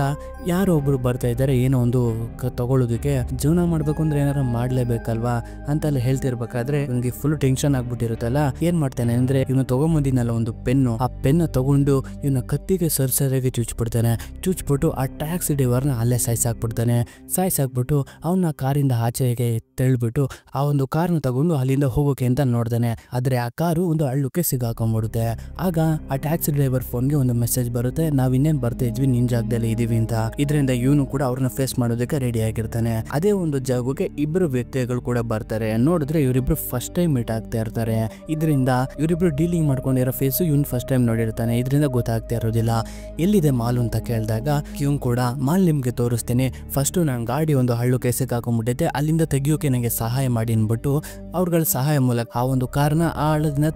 ಯಾರೋ ಒಬ್ರು ಬರ್ತಾ ಇದ್ದಾರೆ, ಏನೋ ಒಂದು ತಗೊಳ್ಳೋದಕ್ಕೆ, ಜೀವನ ಮಾಡ್ಬೇಕು ಅಂದ್ರೆ ಏನಾರ ಮಾಡ್ಲೇಬೇಕಲ್ವಾ ಅಂತೆಲ್ಲ ಹೇಳ್ತಿರ್ಬೇಕಾದ್ರೆ ಇವ್ನಿಗೆ ಫುಲ್ ಟೆನ್ಷನ್ ಆಗ್ಬಿಟ್ಟಿರುತ್ತಲ್ಲ. ಏನ್ ಮಾಡ್ತಾನೆ ಅಂದ್ರೆ ಇವನು ತಗೊಂಬಂದಿನಲ್ಲ ಒಂದು ಪೆನ್ನು, ಆ ಪೆನ್ನ ತಗೊಂಡು ಇವನ ಕತ್ತಿಗೆ ಸರಿಯಾಗಿ ಚುಚ್ಬಿಡ್ತಾನೆ. ಚುಚ್ಬಿಟ್ಟು ಆ ಟ್ಯಾಕ್ಸಿ ಡ್ರೈವರ್ನ ಅಲ್ಲೇ ಸಾಯಿಸಾಕ್ಬಿಟ್ಟು ಅವನ ಕಾರಿಂದ ಆಚೆಗೆ ತೆಳ್ಬಿಟ್ಟು ಆ ಒಂದು ಕಾರ್ನ ತಗೊಂಡು ಅಲ್ಲಿಂದ ಹೋಗೋಕೆ ಅಂತ ನೋಡ್ತಾನೆ. ಆದ್ರೆ ಆ ಕಾರು ಒಂದು ಹಳ್ಳಕ್ಕೆ ಸಿಗಾಕೊಂಡ್ಬಿಡುತ್ತೆ. ಆಗ ಆ ಟ್ಯಾಕ್ಸಿ ಡ್ರೈವರ್ ಫೋನ್ಗೆ ಒಂದು ಮೆಸೇಜ್ ಬರುತ್ತೆ, ನಾವ್ ಇನ್ನೇನ್ ಬರ್ತಾ ಇದ್ವಿ, ನಿನ್ ಜಾಗದಲ್ಲಿ ಇದೀವಿ ಅಂತ. ಇದರಿಂದ ಇವನು ಕೂಡ ಅವ್ರನ್ನ ಫೇಸ್ ಮಾಡೋದಕ್ಕೆ ರೆಡಿ ಆಗಿರ್ತಾನೆ. ಅದೇ ಒಂದು ಜಾಗಕ್ಕೆ ಇಬ್ಬರು ವ್ಯಕ್ತಿಗಳು ಕೂಡ ಬರ್ತಾರೆ. ನೋಡಿದ್ರೆ ಇವರಿಬ್ರು ಫಸ್ಟ್ ಟೈಮ್ ಮೀಟ್ ಆಗ್ತಾ ಇರ್ತಾರೆ. ಇದರಿಂದ ಇವರಿಬ್ರು ಡೀಲಿಂಗ್ ಮಾಡ್ಕೊಂಡಿರೋ ಫೇಸ್ ಇವನ್ ಫಸ್ಟ್ ಟೈಮ್ ನೋಡಿರ್ತಾನೆ. ಇದರಿಂದ ಗೊತ್ತಾಗ್ತಾ ಇರೋದಿಲ್ಲ. ಎಲ್ಲಿದೆ ಮಾಲ್ ಅಂತ ಕೇಳಿದಾಗ ಇವ್ನು ಕೂಡ ಮಾಲ್ ನಿಮ್ಗೆ ತೋರಿಸ್ತೀನಿ, ಫಸ್ಟ್ ನಾನು ಗಾಡಿ ಒಂದು ಹಳ್ಳಕ್ಕೆ ಸಿಕ್ಕಾಕೊಂಡ್ಬಿಟ್ಟೈತೆ, ಅಲ್ಲಿಂದ ತೆಗಿಯೋಕೆ ನನಗೆ ಸಹಾಯ ಮಾಡಿ ಅನ್ಬಿಟ್ಟು ಅವ್ರಗಳ ಸಹಾಯ ಮೂಲಕ ಆ ಒಂದು ಕಾರ್ನ ಆ ಹಳ್ಳದಿಂದ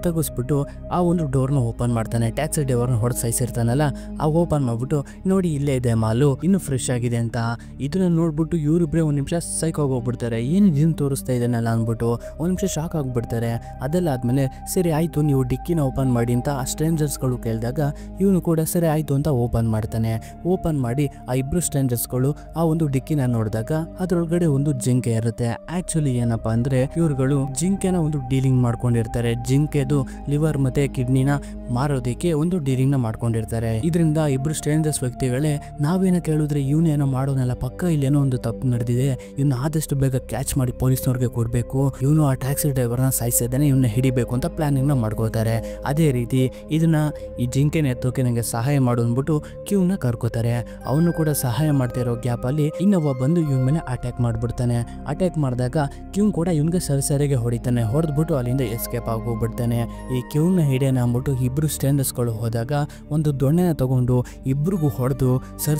ತೆಗಿಸ್ಬಿಟ್ಟು ಆ ಒಂದು ಡೋರ್ನ ಓಪನ್ ಮಾಡ್ತಾನೆ. ಟ್ಯಾಕ್ಸಿ ಡ್ರೈವರ್ನ ಹೊಡೆದು ಸಾಯಿಸಿರ್ತಾನಲ್ಲ, ಆ ಓಪನ್ ಮಾಡ್ಬಿಟ್ಟು ನೋಡಿ ಇಲ್ಲೇ ಇದೆ ಮಾಲು, ಇನ್ನು ಫ್ರೆಶ್ ಆಗಿದೆ ಅಂತ. ಇದನ್ನ ನೋಡ್ಬಿಟ್ಟು ಇವರಿಬ್ರೆ ಒಂದ್ ನಿಮಿಷ ಸೈಕ್ ಹೋಗ್ಬಿಡ್ತಾರೆ. ಏನು ಇದನ್ನ ತೋರಿಸ್ತಾ ಇದ್ದಾನಲ್ಲ ಅಂದ್ಬಿಟ್ಟು ಒಂದ್ ನಿಮಿಷ ಶಾಕ್ ಆಗ್ಬಿಡ್ತಾರೆ. ಅದೆಲ್ಲ ಆದ್ಮೇಲೆ ಸರಿ ಆಯ್ತು ನೀವು ಡಿಕ್ಕಿನ ಓಪನ್ ಮಾಡಿ ಅಂತ ಆ ಸ್ಟ್ರೇಂಜರ್ಸ್ಗಳು ಕೇಳಿದಾಗ ಇವನು ಕೂಡ ಸರಿ ಆಯ್ತು ಅಂತ ಓಪನ್ ಮಾಡ್ತಾನೆ. ಓಪನ್ ಮಾಡಿ ಆ ಇಬ್ರು ಸ್ಟ್ರೇಂಜರ್ಸ್ಗಳು ಆ ಒಂದು ಡಿಕ್ಕಿನ ನೋಡಿದಾಗ ಅದ್ರೊಳಗಡೆ ಒಂದು ಜಿಂಕೆ ಇರುತ್ತೆ. ಆಕ್ಚುಲಿ ಏನಪ್ಪಾ ಅಂದ್ರೆ ಇವ್ರುಗಳು ಜಿಂಕೆನ ಒಂದು ಡೀಲಿಂಗ್ ಮಾಡ್ಕೊಂಡಿರ್ತಾರೆ. ಜಿಂಕೆದು ಲಿವರ್ ಮತ್ತೆ ಕಿಡ್ನಿನ ಮಾರೋದಕ್ಕೆ ಒಂದು ಡೀಲಿಂಗ್ ನ ಮಾಡ್ಕೊಂಡಿರ್ತಾರೆ. ಇದರಿಂದ ಇಬ್ರು ಸ್ಟ್ರೇಂಜರ್ಸ್ ವ್ಯಕ್ತಿಗಳೇ ನಾವೇನೋ ಕೇಳಿದ್ರೆ ಇವನೇನೋ ಮಾಡೋನಲ್ಲ, ಪಕ್ಕ ಇಲ್ಲೇನೋ ಒಂದು ತಪ್ಪು ನಡೆದಿದೆ, ಇವ್ನ ಆದಷ್ಟು ಬೇಗ ಕ್ಯಾಚ್ ಮಾಡಿ ಪೊಲೀಸ್ನವ್ರಿಗೆ ಕೊಡ್ಬೇಕು, ಇವನು ಆ ಟ್ಯಾಕ್ಸಿ ಡ್ರೈವರ್ನ ಸಾಯಿಸಿದ್ದಾನೆ, ಇವನ್ನ ಹಿಡಿಬೇಕು ಅಂತ ಪ್ಲಾನಿಂಗ್ ನ ಮಾಡ್ಕೋತಾರೆ. ಅದೇ ರೀತಿ ಇದನ್ನ ಈ ಜಿಂಕೆನ ಎತ್ತೋಕೆ ನಂಗೆ ಸಹಾಯ ಮಾಡು ಅಂದ್ಬಿಟ್ಟು ಕ್ಯೂನ ಕರ್ಕೋತಾರೆ. ಅವನು ಕೂಡ ಸಹಾಯ ಮಾಡ್ತಿರೋ ಗ್ಯಾಪ್ ಅಲ್ಲಿ ಇನ್ನೊಬ್ಬ ಬಂದು ಇವನ್ ಮೇಲೆ ಅಟ್ಯಾಕ್ ಮಾಡ್ಬಿಡ್ತಾನೆ. ಅಟ್ಯಾಕ್ ಮಾಡಿದಾಗ ಕ್ಯೂನ್ ಕೂಡ ಇವನ್ಗೆ ಸರಿಯಾಗಿ ಹೊಡಿತಾನೆ. ಹೊಡೆದ್ಬಿಟ್ಟು ಅಲ್ಲಿಂದ ಎಸ್ಕೇಪ್ ಆಗೋಗ್ಬಿಡ್ತಾನೆ. ಈ ಕ್ಯೂನ ಹಿಡಿಯೋಣ ಅಂದ್ಬಿಟ್ಟು ಇಬ್ರು ಸ್ಟ್ರೇಂಜರ್ಸ್ಗಳು ಹೋದಾಗ ಒಂದು ದೊಣ್ಣೆನ ತಗೊಂಡು ಇಬ್ರಿಗೂ ಹೊಡೆದು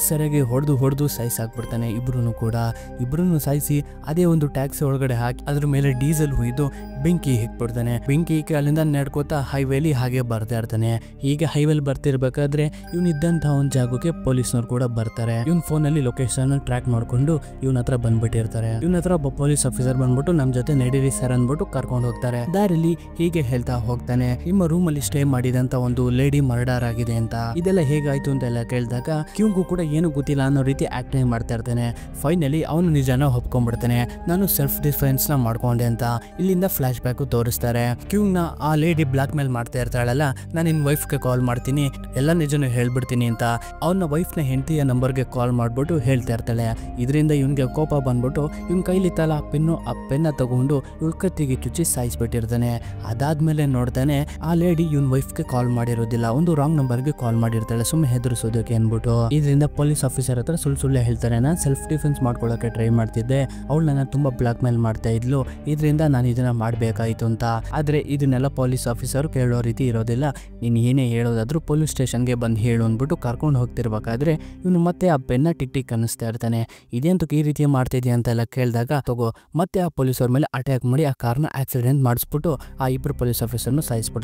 ಸರಿಯಾಗಿ ಹೊಡೆದು ಸಾಯಿಸಾಕ್ಬಿಡ್ತಾನೆ. ಇಬ್ರು ಸಾಯಿಸಿ ಅದೇ ಒಂದು ಟ್ಯಾಕ್ಸಿ ಒಳಗಡೆ ಹಾಕಿ ಅದ್ರ ಮೇಲೆ ಡೀಸೆಲ್ ಹುಯ್ದು ಬೆಂಕಿ ಹಿಕ್ಬಿಡ್ತಾನೆ. ಬೆಂಕಿ ಹಿಕ್ಕಿ ಅಲ್ಲಿಂದ ನಡ್ಕೋತಾ ಹೈವೇಲಿ ಹಾಗೆ ಬರ್ತಾ ಇರ್ತಾನೆ. ಹೀಗೆ ಹೈವೇಲಿ ಬರ್ತಿರ್ಬೇಕಾದ್ರೆ ಇವನ್ ಇದ್ದಂತಹ ಒಂದು ಜಾಗಕ್ಕೆ ಪೊಲೀಸ್ನವ್ರು ಕೂಡ ಬರ್ತಾರೆ. ಇವನ್ ಫೋನ್ ಅಲ್ಲಿ ಲೊಕೇಶನ್ ಟ್ರ್ಯಾಕ್ ಮಾಡ್ಕೊಂಡು ಇವನ್ ಹತ್ರ ಬಂದ್ಬಿಟ್ಟಿರ್ತಾರೆ. ಇವನ್ ಹತ್ರ ಒಬ್ಬ ಪೊಲೀಸ್ ಆಫೀಸರ್ ಬಂದ್ಬಿಟ್ಟು ನಮ್ ಜೊತೆ ನಡೀರಿ ಸರ್ ಅಂದ್ಬಿಟ್ಟು ಕರ್ಕೊಂಡು ಹೋಗ್ತಾರೆ. ದಾರಿಲಿ ಹೀಗೆ ಹೇಳ್ತಾ ಹೋಗ್ತಾನೆ, ನಿಮ್ಮ ರೂಮ್ ಅಲ್ಲಿ ಸ್ಟೇ ಮಾಡಿದಂತ ಒಂದು ಲೇಡಿ ಮರ್ಡರ್ ಆಗಿದೆ ಅಂತ. ಇದೆಲ್ಲ ಹೇಗಾಯ್ತು ಅಂತ ಎಲ್ಲ ಕೇಳಿದಾಗ ಕ್ಯೂಂಗೂ ಕೂಡ ಏನು ಗೊತ್ತಿಲ್ಲ ಅನ್ನೋ ರೀತಿ ಆಕ್ಟಿಂಗ್ ಮಾಡ್ತಾ ಇರ್ತಾನೆ. ಫೈನಲಿ ಅವನು ನಿಜಾನ ಒಪ್ಕೊಂಡ್ಬಿಡ್ತಾನೆ, ನಾನು ಸೆಲ್ಫ್ ಡಿಫೆನ್ಸ್ ನ ಮಾಡ್ಕೊಂಡೆ ಅಂತ. ಇಲ್ಲಿಂದ ಫ್ಲಾಶ್ ಬ್ಯಾಕ್ ತೋರಿಸ್ತಾರೆ. ಕ್ಯೂಂಗ್ನ ಆ ಲೇಡಿ ಬ್ಲಾಕ್ ಮೇಲ್ ಮಾಡ್ತಾ ಇರ್ತಾಳಲ್ಲ, ನಾನು ನಿನ್ ವೈಫ್ಗೆ ಕಾಲ್ ಮಾಡ್ತೀನಿ, ಎಲ್ಲ ನಿಜನೂ ಹೇಳ್ಬಿಡ್ತೀನಿ ಅಂತ ಅವನ ವೈಫ್ನ ಹೆಂಡತಿಯ ನಂಬರ್ಗೆ ಕಾಲ್ ಮಾಡ್ಬಿಟ್ಟು ಹೇಳ್ತಾ ಇರ್ತಾಳೆ. ಇದರಿಂದ ಇವನ್ಗೆ ಕೋಪ ಬಂದ್ಬಿಟ್ಟು ಇವನ್ ಕೈಲಿತ್ತಲ್ಲ ಆ ಪೆನ್ನ ತಗೊಂಡು ಇವಳ ಕತ್ತಿಗೆ ಚುಚ್ಚಿ ಸಾಯಿಸ್ಬಿಟ್ಟಿರ್ತಾನೆ. ಅದಾದ್ಮೇಲೆ ನೋಡ್ತಾನೆ ಆ ಲೇಡಿ ಇವನ್ ವೈಫ್ಗೆ ಕಾಲ್ ಮಾಡಿರೋದಿಲ್ಲ, ಒಂದು ರಾಂಗ್ ನಂಬರ್ಗೆ ಕಾಲ್ ಮಾಡಿರ್ತಾಳೆ ಸುಮ್ಮನೆ ಹೆದರ್ಸೋದಕ್ಕೆ ಅನ್ಬಿಟ್ಟು. ಇದರಿಂದ ಪೊಲೀಸ್ ಆಫೀಸರ್ ಹತ್ರ ಸುಳ್ಳು ಹೇಳ್ತಾರೆ, ನಾನು ಸೆಲ್ಫ್ ಡಿಫೆನ್ಸ್ ಮಾಡ್ಕೊಳ್ಳೋಕೆ ಟ್ರೈ ಮಾಡ್ತಿದ್ದೆ, ಅವಳು ನನ್ನ ತುಂಬಾ ಬ್ಲಾಕ್ ಮೇಲ್ ಮಾಡ್ತಾ ಇದ್ಲು, ಇದರಿಂದ ನಾನು ಇದನ್ನ ಮಾಡ್ಬೇಕಾಯ್ತು ಅಂತ. ಆದ್ರೆ ಇದನ್ನೆಲ್ಲ ಪೊಲೀಸ್ ಆಫೀಸರ್ ಕೇಳೋ ರೀತಿ ಇರೋದಿಲ್ಲ. ನೀನ್ ಏನೇ ಹೇಳೋದಾದ್ರೂ ಪೊಲೀಸ್ ಸ್ಟೇಷನ್ಗೆ ಬಂದು ಹೇಳು ಅಂದ್ಬಿಟ್ಟು ಕರ್ಕೊಂಡು ಹೋಗ್ತಿರ್ಬೇಕಾದ್ರೆ ಇವನು ಮತ್ತೆ ಆ ಪೆನ್ನ ಟಿಕ್ ಅನ್ನಿಸ್ತಾ ಇರ್ತಾನೆ. ಇದೇಂತಕ್ಕೆ ಈ ರೀತಿ ಮಾಡ್ತಿದ್ಯಾ ಅಂತೆಲ್ಲ ಕೇಳಿದಾಗ ತಗೋ ಮತ್ತೆ ಆ ಪೊಲೀಸವ್ರ ಮೇಲೆ ಅಟ್ಯಾಕ್ ಮಾಡಿ ಆ ಕಾರ್ನ ಆಕ್ಸಿಡೆಂಟ್ ಮಾಡಿಸ್ಬಿಟ್ಟು ಆ ಇಬ್ರು ಪೊಲೀಸ್ ಆಫೀಸರ್ನು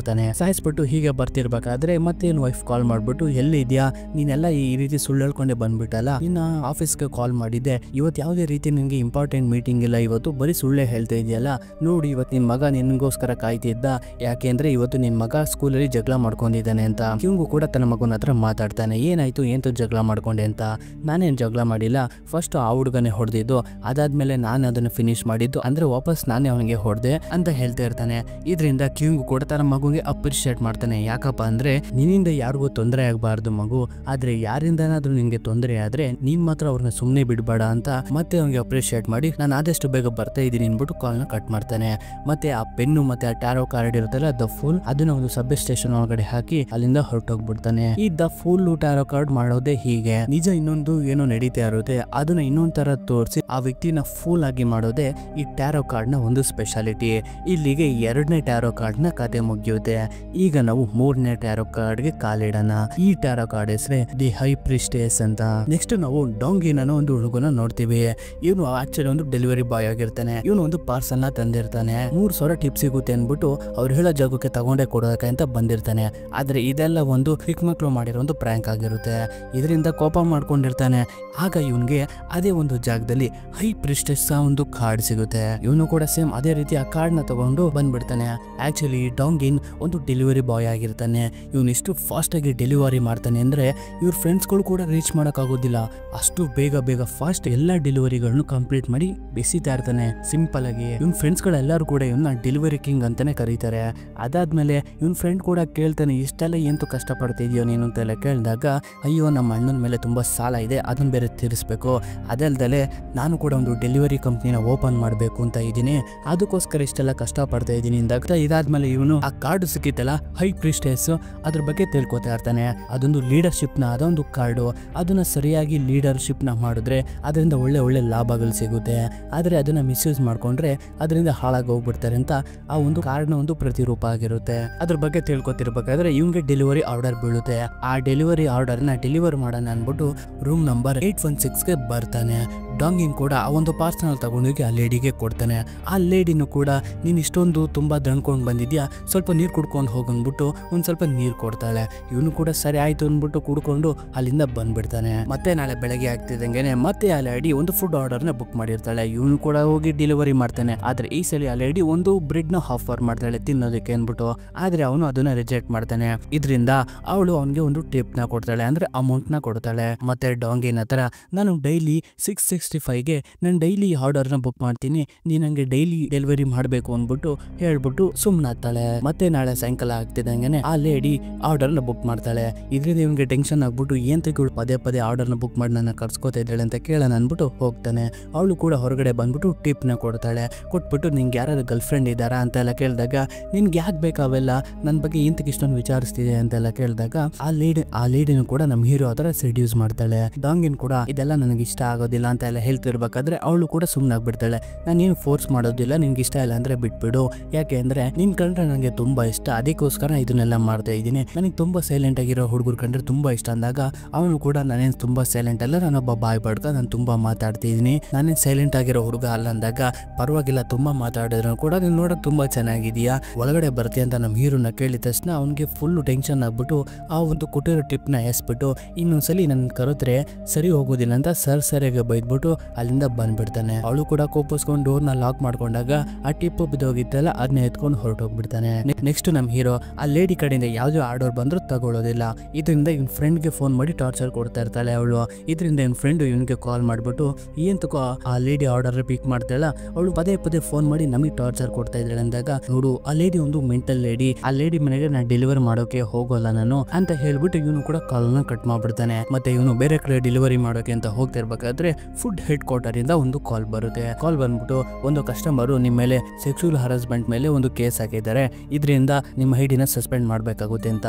ಸಾಯಿಸ್ಬಿಟ್ಟು ಹೀಗೆ ಬರ್ತಿರ್ಬೇಕಾದ್ರೆ ಮತ್ತೆ ಇವನ್ ವೈಫ್ ಕಾಲ್ ಮಾಡ್ಬಿಟ್ಟು ಎಲ್ಲಿ ಇದೆಯಾ, ನೀನೆಲ್ಲ ಈ ರೀತಿ ಸುಳ್ಳು ಹೇಳ್ಕೊಂಡೆ ಬಂದ್ಬಿಟ್ಟಲ್ಲ, ನಿನ್ನ ಆಫೀಸ್ಗೆ ಕಾಲ್ ಮಾಡಿದ್ದೆ, ಇವತ್ತು ಯಾವುದೇ ರೀತಿ ನಿನ್ಗೆ ಇಂಪಾರ್ಟೆಂಟ್ ಮೀಟಿಂಗ್ ಇಲ್ಲ, ಇವತ್ತು ಬರೀ ಸುಳ್ಳೆ ಹೇಳ್ತಾ ಇದೆಯಲ್ಲ, ನೋಡಿ ಇವತ್ತು ನಿನ್ ಮಗ ನಿನ್ಗೋಸ್ಕರ ಕಾಯ್ತಿದ್ದ, ಯಾಕೆಂದ್ರೆ ಇವತ್ತು ನಿನ್ ಮಗ ಸ್ಕೂಲಲ್ಲಿ ಜಗಳ ಮಾಡ್ಕೊಂಡಿದ್ದಾನೆ ಅಂತ. ಇವಂಗೂ ಕೂಡ ತನ್ನ ಮಗನ ಹತ್ರ ಮಾತಾಡ್ತಾನೆ, ಏನಾಯ್ತು ಎಂತ ಜಗಳ ಮಾಡ್ಕೊಂಡೆ ಅಂತ. ನಾನೇನ್ ಜಗಳ ಮಾಡಿಲ್ಲ, ಫಸ್ಟ್ ಆ ಹುಡುಗನೇ ಹೊಡೆದಿದ್ದು, ಅದಾದ್ಮೇಲೆ ನಾನು ಅದನ್ನ ಫಿನಿಶ್ ಮಾಡಿದ್ದು, ಅಂದ್ರೆ ವಾಪಸ್ ನಾನೇ ಅವನಿಗೆ ಹೊಡೆದೆ ಅಂತ ಹೇಳ್ತಾ ಇರ್ತಾನೆ. ಇದರಿಂದ ಕ್ಯೂಂಗು ಕೂಡ ತನ್ನ ಮಗುಗೆ ಅಪ್ರಿಶಿಯೇಟ್ ಮಾಡ್ತಾನೆ. ಯಾಕಪ್ಪ ಅಂದ್ರೆ ನಿನ್ನಿಂದ ಯಾರಿಗೂ ತೊಂದರೆ ಆಗಬಾರ್ದು ಮಗು, ಆದ್ರೆ ಯಾರಿಂದನಾದ್ರೂ ನಿನ್ಗೆ ತೊಂದರೆ ಆದ್ರೆ ನೀನ್ ಮಾತ್ರ ಅವ್ರನ್ನ ಸುಮ್ಮನೆ ಬಿಡ್ಬೇಡ ಅಂತ ಮತ್ತೆ ಅವ್ನಿಗೆ ಅಪ್ರಿಶಿಯೇಟ್ ಮಾಡಿ ನಾನು ಆದಷ್ಟು ಬೇಗ ಬರ್ತಾ ಇದ್ದೀನಿ ಅನ್ಬಿಟ್ಟು ಕಾಲ್ನ ಕಟ್ ಮಾಡ್ತಾನೆ. ಮತ್ತೆ ಆ ಪೆನ್ನು ಮತ್ತೆ ಆ ಟ್ಯಾರೋ ಕಾರ್ಡ್ ಇರುತ್ತಲ್ಲ ದ ಫೂಲ್, ಅದನ್ನ ಒಂದು ಸಬ್ ಸ್ಟೇಷನ್ ಒಳಗಡೆ ಹಾಕಿ ಅಲ್ಲಿಂದ ಹೊರಟೋಗ್ಬಿಡ್ತಾನೆ. ಈ ದ ಫೂಲ್ ಟ್ಯಾರೋ ಕಾರ್ಡ್ ಮಾಡೋದೇ ಹೀಗೆ. ನಿಜ ಇನ್ನೊಂದು ಏನೋ ನಡೀತಾ ಇರುತ್ತೆ, ಅದನ್ನ ಇನ್ನೊಂದ್ ತರ ತೋರಿಸಿ ಆ ವ್ಯಕ್ತಿನ ಫೂಲ್ ಆಗಿ ಮಾಡೋದೇ ಈ ಟ್ಯಾರೋ ಕಾರ್ಡ್ನ ಒಂದು ಸ್ಪೆಷಾಲಿಟಿ. ಇಲ್ಲಿಗೆ 2ನೇ ಟ್ಯಾರೋ ಕಾರ್ಡ್ನ ಕತೆ ಮುಗಿಯುತ್ತೆ. ಈಗ ನಾವು 3ನೇ ಟ್ಯಾರೋ ಕಾರ್ಡ್ಗೆ ಕಾಲಿಡೋಣ. ಈ ಟ್ಯಾರೋ ಕಾರ್ಡ್ ಹೆಸರೇ ದಿ ಹೈ ಪ್ರಿಸ್ಟೆಸ್ ಅಂತ. ನೆಕ್ಸ್ಟ್ ನಾವು ಡಾಂಗಿನ್ ಅನ್ನೋ ಒಂದು ಹುಡುಗನ ನೋಡ್ತೀವಿ. ಇವನು ಆಕ್ಚುಲಿ ಒಂದು ಡೆಲಿವರಿ ಬಾಯ್ ಆಗಿರ್ತಾನೆ. ಇವನು ಒಂದು ಪಾರ್ಸಲ್ ನ ತಂದಿರ್ತಾನೆ. 3,000 ಟಿಪ್ ಸಿಗುತ್ತೆ ಅನ್ಬಿಟ್ಟು ಅವ್ರು ಹೇಳೋ ಜಾಗಕ್ಕೆ ತಗೊಂಡೇ ಕೊಡೋಕೆ ಅಂತ ಬಂದಿರ್ತಾನೆ. ಆದ್ರೆ ಇದೆಲ್ಲ ಒಂದು ಚಿಕ್ಕ ಮಕ್ಕಳು ಮಾಡಿರೋ ಒಂದು ಪ್ರ್ಯಾಂಕ್ ಆಗಿರುತ್ತೆ. ಇದರಿಂದ ಕೋಪ ಮಾಡ್ಕೊಂಡಿರ್ತಾನೆ. ಆಗ ಇವನ್ಗೆ ಅದೇ ಒಂದು ಜಾಗದಲ್ಲಿ ಹೈ ಪ್ರಿಸ್ಟೆಸ್ ಒಂದು ಕಾರ್ಡ್ ಸಿಗುತ್ತೆ. ಇವನು ಕೂಡ ಸೇಮ್ ಅದೇ ರೀತಿ ಆ ಕಾರ್ಡ್ ನ ತಗೊಂಡು ಬಂದ್ಬಿಡ್ತಾನೆ. ಆಕ್ಚುಲಿ ಡಾಂಗಿನ್ ಒಂದು ಡೆಲಿವರಿ ಬಾಯ್ ಆಗಿರ್ತಾನೆ. ಇವನು ಎಷ್ಟು ಫಾಸ್ಟ್ ಆಗಿ ಡೆಲಿವರಿ ಮಾಡ್ತಾನೆ ಅಂದ್ರೆ ಇವ್ರ ಫ್ರೆಂಡ್ಸ್ಗಳು ಕೂಡ ರೀಚ್ ಮಾಡಕ್ ಆಗೋದಿಲ್ಲ. ಅಷ್ಟು ಬೇಗ ಫಾಸ್ಟ್ ಎಲ್ಲಾ ಡೆಲಿವರಿಗಳನ್ನು ಕಂಪ್ಲೀಟ್ ಮಾಡಿ ಬೆಸಿತಾ ಇರ್ತಾನೆ ಸಿಂಪಲ್ ಆಗಿ. ಇವನ್ ಫ್ರೆಂಡ್ಸ್ ಗಳೆಲ್ಲರೂ ಕೂಡ ಇವನ್ನ ಡೆಲಿವರಿ ಕಿಂಗ್ ಅಂತಾನೆ ಕರೀತಾರೆ. ಅದಾದ್ಮೇಲೆ ಇವನ್ ಫ್ರೆಂಡ್ ಕೂಡ ಕೇಳ್ತಾನೆ, ಇಷ್ಟೆಲ್ಲ ಎಂತೂ ಕಷ್ಟ ಪಡ್ತಿದ್ಯೋ ನೀನು ಅಂತೆಲ್ಲ ಕೇಳಿದಾಗ, ಅಯ್ಯೋ ನಮ್ಮ ಅಣ್ಣನ ಮೇಲೆ ತುಂಬಾ ಸಾಲ ಇದೆ, ಅದನ್ನ ಬೇರೆ ತೀರಿಸ್ಬೇಕು, ಅದಲ್ದಲೆ ನಾನು ಕೂಡ ಒಂದು ಡೆಲಿವರಿ ಕಂಪ್ನಿನ ಓಪನ್ ಮಾಡಬೇಕು ಅಂತ ಇದ್ದೀನಿ, ಅದಕ್ಕೋಸ್ಕರ ಇಷ್ಟೆಲ್ಲ ಕಷ್ಟ ಪಡ್ತಾ ಇದ್ದೀನಿ ಅಂದಾಗ ಇದಾದ್ಮೇಲೆ ಇವನು ಆ ಕಾರ್ಡ್ ಸಿಕ್ಕಿತ್ತಲ್ಲ ಹೈ ಪ್ರಿಸ್ಟೆಸ್, ಅದ್ರ ಬಗ್ಗೆ ತಿಳ್ಕೊತಾ ಇರ್ತಾನೆ. ಅದೊಂದು ಲೀಡರ್ಶಿಪ್ ನ ಅದೊಂದು ಕಾರ್ಡು. ಅದನ್ನ ಸರಿಯಾಗಿ ಲೀಡರ್ಶಿಪ್ ನ ಮಾಡಿದ್ರೆ ಅದರಿಂದ ಒಳ್ಳೆ ಲಾಭಗಳು ಸಿಗುತ್ತೆ. ಆದ್ರೆ ಅದನ್ನ ಮಿಸ್ಯೂಸ್ ಮಾಡ್ಕೊಂಡ್ರೆ ಅದರಿಂದ ಹಾಳಾಗಿ ಹೋಗ್ಬಿಡ್ತಾರೆ ಅಂತ ಆ ಒಂದು ಕಾರ್ಡ್ನ ಒಂದು ಪ್ರತಿರೂಪ ಆಗಿರುತ್ತೆ. ಅದ್ರ ಬಗ್ಗೆ ತಿಳ್ಕೊತಿರ್ಬೇಕಾದ್ರೆ ಇವನ್ಗೆ ಡೆಲಿವರಿ ಆರ್ಡರ್ ಬೀಳುತ್ತೆ. ಆ ಡೆಲಿವರಿ ಆರ್ಡರ್ ನ ಡೆಲಿವರ್ ಮಾಡೋಣ ಅನ್ಬಿಟ್ಟು ರೂಮ್ ನಂಬರ್ 816ಗೆ ಬರ್ತಾನೆ. ಡಾಂಗಿನ್ ಕೂಡ ಆ ಒಂದು ಪಾರ್ಸಲ್ ತಗೊಂಡೋಗಿ ಆ ಲೇಡಿಗೆ ಕೊಡ್ತಾನೆ. ಆ ಲೇಡಿನೂ ಕೂಡ ನೀನ್ ಇಷ್ಟೊಂದು ತುಂಬಾ ದಣ್ಕೊಂಡ್ ಬಂದಿದ್ಯಾ, ಸ್ವಲ್ಪ ನೀರ್ ಕುಡ್ಕೊಂಡು ಹೋಗಂದ್ಬಿಟ್ಟು ಒಂದ್ ಸ್ವಲ್ಪ ನೀರ್ ಕೊಡ್ತಾಳೆ. ಇವನು ಕೂಡ ಸರಿ ಆಯ್ತು ಅಂದ್ಬಿಟ್ಟು ಕುಡ್ಕೊಂಡು ಅಲ್ಲಿಂದ ಬಂದ್ಬಿಡ್ತಾನೆ. ಮತ್ತೆ ನಾಳೆ ಬೆಳಗ್ಗೆ ಆಗ್ತಿದ್ದಂಗೆನೆ ಮತ್ತೆ ಆ ಲೇಡಿ ಒಂದು ಫುಡ್ ಆರ್ಡರ್ ನ ಬುಕ್ ಮಾಡಿರ್ತಾಳೆ. ಇವನು ಕೂಡ ಹೋಗಿ ಡೆಲಿವರಿ ಮಾಡ್ತಾನೆ. ಆದ್ರೆ ಈ ಸಲ ಆ ಲೇಡಿ ಒಂದು ಬ್ರೆಡ್ ನ ಆಫರ್ ಮಾಡ್ತಾಳೆ ತಿನ್ನೋದಕ್ಕೆ ಅನ್ಬಿಟ್ಟು. ಆದ್ರೆ ಅವನು ಅದನ್ನ ರಿಜೆಕ್ಟ್ ಮಾಡ್ತಾನೆ. ಇದರಿಂದ ಅವಳು ಅವನಿಗೆ ಒಂದು ಟಿಪ್ ನ ಕೊಡ್ತಾಳೆ, ಅಂದ್ರೆ ಅಮೌಂಟ್ ನ ಕೊಡ್ತಾಳೆ. ಮತ್ತೆ ಡಾಂಗಿನ್ ಹತ್ರ ನಾನು ಡೈಲಿ 665ಗೆ ನಾನು ಡೈಲಿ ಆರ್ಡರ್ ನ ಬುಕ್ ಮಾಡ್ತೀನಿ, ನೀ ನಂಗೆ ಡೈಲಿ ಡೆಲಿವರಿ ಮಾಡ್ಬೇಕು ಅನ್ಬಿಟ್ಟು ಹೇಳ್ಬಿಟ್ಟು ಸುಮ್ನಾಗ್ತಾಳೆ. ಮತ್ತೆ ನಾಳೆ ಸಾಯಂಕಾಲ ಆಗ್ತಿದ್ದಂಗೆನೆ ಆ ಲೇಡಿ ಆರ್ಡರ್ ನ ಬುಕ್ ಮಾಡ್ತಾಳೆ. ಇದರಿಂದ ಇವನ್ಗೆ ಟೆನ್ಷನ್ ಆಗ್ಬಿಟ್ಟು ಏನ್ ತೆಗೆದು ಪದೇ ಆರ್ಡರ್ ನ ಬುಕ್ ಮಾಡಿ ನನ್ನ ಕರ್ಸ್ಕೋತಾ ಇದ್ದಾಳೆ ಅಂತ ಕೇಳೋಣ ಅನ್ಬಿಟ್ಟು ಹೋಗ್ತಾನೆ. ಅವಳು ಕೂಡ ಹೊರಗಡೆ ಬಂದ್ಬಿಟ್ಟು ಟಿಪ್ ನ ಕೊಡ್ತಾಳೆ. ಕೊಟ್ಬಿಟ್ಟು ನಿಂಗೆ ಯಾರು ಗರ್ಲ್ ಫ್ರೆಂಡ್ ಇದ್ದಾರಾ ಅಂತೆಲ್ಲ ಕೇಳಿದಾಗ, ನಿನ್ಗೆ ಯಾಕೆ ಬೇಕಾವೆಲ್ಲ, ನನ್ನ ಬಗ್ಗೆ ಇಂತಕ್ಕೆ ಇಷ್ಟೊಂದು ವಿಚಾರಿಸ್ತಿದೆ ಅಂತೆಲ್ಲ ಕೇಳಿದಾಗ ಆ ಲೇಡಿನೂ ಕೂಡ ನಮ್ಮ ಹೀರೋ ಹತ್ರ ಸೆಡ್ಯೂಸ್ ಮಾಡ್ತಾಳೆ. ಡಾಂಗಿನ್ ಕೂಡ ಇದೆಲ್ಲ ನನಗೆ ಇಷ್ಟ ಆಗೋದಿಲ್ಲ ಅಂತ ಎಲ್ಲ ಹೇಳ್ತಿರ್ಬೇಕಾದ್ರೆ ಅವಳು ಕೂಡ ಸುಮ್ಮನಾಗ್ಬಿಡ್ತಾಳೆ. ನಾನೇನು ಫೋರ್ಸ್ ಮಾಡೋದಿಲ್ಲ, ನಿನ್ಗೆ ಇಷ್ಟ ಇಲ್ಲ ಅಂದ್ರೆ ಬಿಟ್ಬಿಡು, ಯಾಕೆ ಅಂದ್ರೆ ನಿನ್ ಕಂಡ್ರೆ ನನಗೆ ತುಂಬಾ ಇಷ್ಟ, ಅದಕ್ಕೋಸ್ಕರ ಇದನ್ನೆಲ್ಲ ಮಾಡ್ತಾ ಇದ್ದೀನಿ. ನನಗೆ ತುಂಬಾ ಸೈಲೆಂಟ್ ಆಗಿರೋ ಹುಡುಗರು ಕಂಡ್ರೆ ತುಂಬಾ ಇಷ್ಟ ಅಂದಾಗ ಅವನು ಕೂಡ ನಾನೇನು ತುಂಬಾ ಸೈಲೆಂಟ್ ಅಲ್ಲ, ನಾನೊಬ್ಬ ಬಾಯ್ ಬಡ್ಕ, ನಾನು ತುಂಬಾ ಮಾತಾಡ್ತಿದ್ದೀನಿ, ನಾನೇನು ಸೈಲೆಂಟ್ ಆಗಿರೋ ಹುಡುಗ ಅಲ್ಲ ಅಂದಾಗ, ಪರವಾಗಿಲ್ಲ ತುಂಬಾ ಮಾತಾಡಿದ್ರು ಕೂಡ ನೀನು ನೋಡಕ್ ತುಂಬಾ ಚೆನ್ನಾಗಿದೀಯಾ, ಒಳಗಡೆ ಬರ್ತೀಯ ಅಂತ ನಮ್ಮ ಹೀರೋನ ಕೇಳಿದ ತಕ್ಷಣ ಅವನಿಗೆ ಫುಲ್ ಟೆನ್ಷನ್ ಆಗ್ಬಿಟ್ಟು ಆ ಒಂದು ಕೊಟ್ಟಿರೋ ಟಿಪ್ ನ ಎಸ್ಬಿಟ್ಟು ಇನ್ನೊಂದ್ಸಲಿ ನನ್ ಕರೆದ್ರೆ ಸರಿ ಹೋಗೋದಿಲ್ಲ ಅಂತ ಸರಿಯಾಗಿ ಬೈದ್ಬಿಟ್ಟು ಅಲ್ಲಿಂದ ಬಂದ್ಬಿಡ್ತಾನೆ. ಅವಳು ಕೂಡ ಕೋಪಿಸ್ಕೊಂಡು ಡೋರ್ ನ ಲಾಕ್ ಮಾಡ್ಕೊಂಡಾಗ ಆ ಟಿಪ್ ಬಿದ್ದೋಗಿತ್ತಲ್ಲ ಅದನ್ನ ಎತ್ಕೊಂಡು ಹೊರಟೋಗ್ಬಿಡ್ತಾನೆ. ನೆಕ್ಸ್ಟ್ ನಮ್ ಹೀರೋ ಆ ಲೇಡಿ ಕಡೆಯಿಂದ ಯಾವ್ದು ಆರ್ಡರ್ ಬಂದ್ರು ತಗೊಳ್ಳೋದಿಲ್ಲ. ಇದರಿಂದ ಇವ್ನ ಫ್ರೆಂಡ್ಗೆ ಫೋನ್ ಮಾಡಿ ಟಾರ್ಚರ್ ಕೊಡ್ತಾ ಇರ್ತಾಳೆ ಅವಳು. ಇದರಿಂದ ಇವ್ನ ಫ್ರೆಂಡ್ ಇವನ್ಗೆ ಕಾಲ್ ಮಾಡ್ಬಿಟ್ಟು ಏನ್ ತಗೋ ಆ ಲೇಡಿ ಆರ್ಡರ್ ಪಿಕ್ ಮಾಡ್ತಾಳ, ಅವಳು ಪದೇ ಫೋನ್ ಮಾಡಿ ನಮಗೆ ಟಾರ್ಚರ್ ಕೊಡ್ತಾ ಇದ್ದಾಳೆ ಅಂದಾಗ, ನೋಡು ಆ ಲೇಡಿ ಒಂದು ಮೆಂಟಲ್ ಲೇಡಿ, ಆ ಲೇಡಿ ಮನೆಗೆ ನಾನು ಡೆಲಿವರಿ ಮಾಡೋಕೆ ಹೋಗೋಲ್ಲ ನಾನು ಅಂತ ಹೇಳ್ಬಿಟ್ಟು ಇವನು ಕೂಡ ಕಾಲ್ನ ಕಟ್ ಮಾಡ್ಬಿಡ್ತಾನೆ. ಮತ್ತೆ ಇವನು ಬೇರೆ ಕಡೆ ಡೆಲಿವರಿ ಮಾಡೋಕೆ ಅಂತ ಹೋಗ್ತಿರ್ಬೇಕಾದ್ರೆ ಫುಡ್ ಹೆಡ್ ಕ್ವಾರ್ಟರ್ ಇಂದ ಒಂದು ಕಾಲ್ ಬರುತ್ತೆ. ಕಾಲ್ ಬಂದ್ಬಿಟ್ಟು ಒಂದು ಕಸ್ಟಮರ್ ನಿಮ್ಮ ಮೇಲೆ ಸೆಕ್ಸುವಲ್ ಹರಾಸ್ಮೆಂಟ್ ಮೇಲೆ ಒಂದು ಕೇಸ್ ಹಾಕಿದ್ದಾರೆ, ಇದರಿಂದ ನಿಮ್ಮ ಐಡಿನ ಸಸ್ಪೆಂಡ್ ಮಾಡ್ಬೇಕಾಗುತ್ತೆ ಅಂತ.